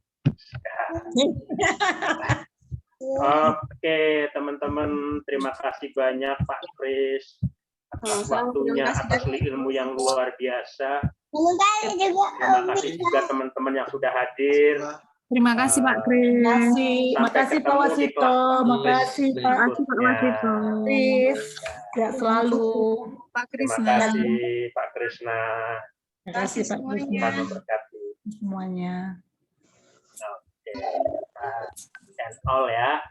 Oke, teman-teman, terima kasih banyak Pak Kris atas waktunya, atas ilmu yang luar biasa. Terima kasih juga teman-teman yang sudah hadir. Terima kasih Pak Kris. Makasih Pak Wasito. Makasih Pak Wasito. Sehat selalu. Pak Terima Krishna. kasih Pak Krishna. Terima kasih Pak Kris Tuhan memberkati. semuanya. Oke, and all ya.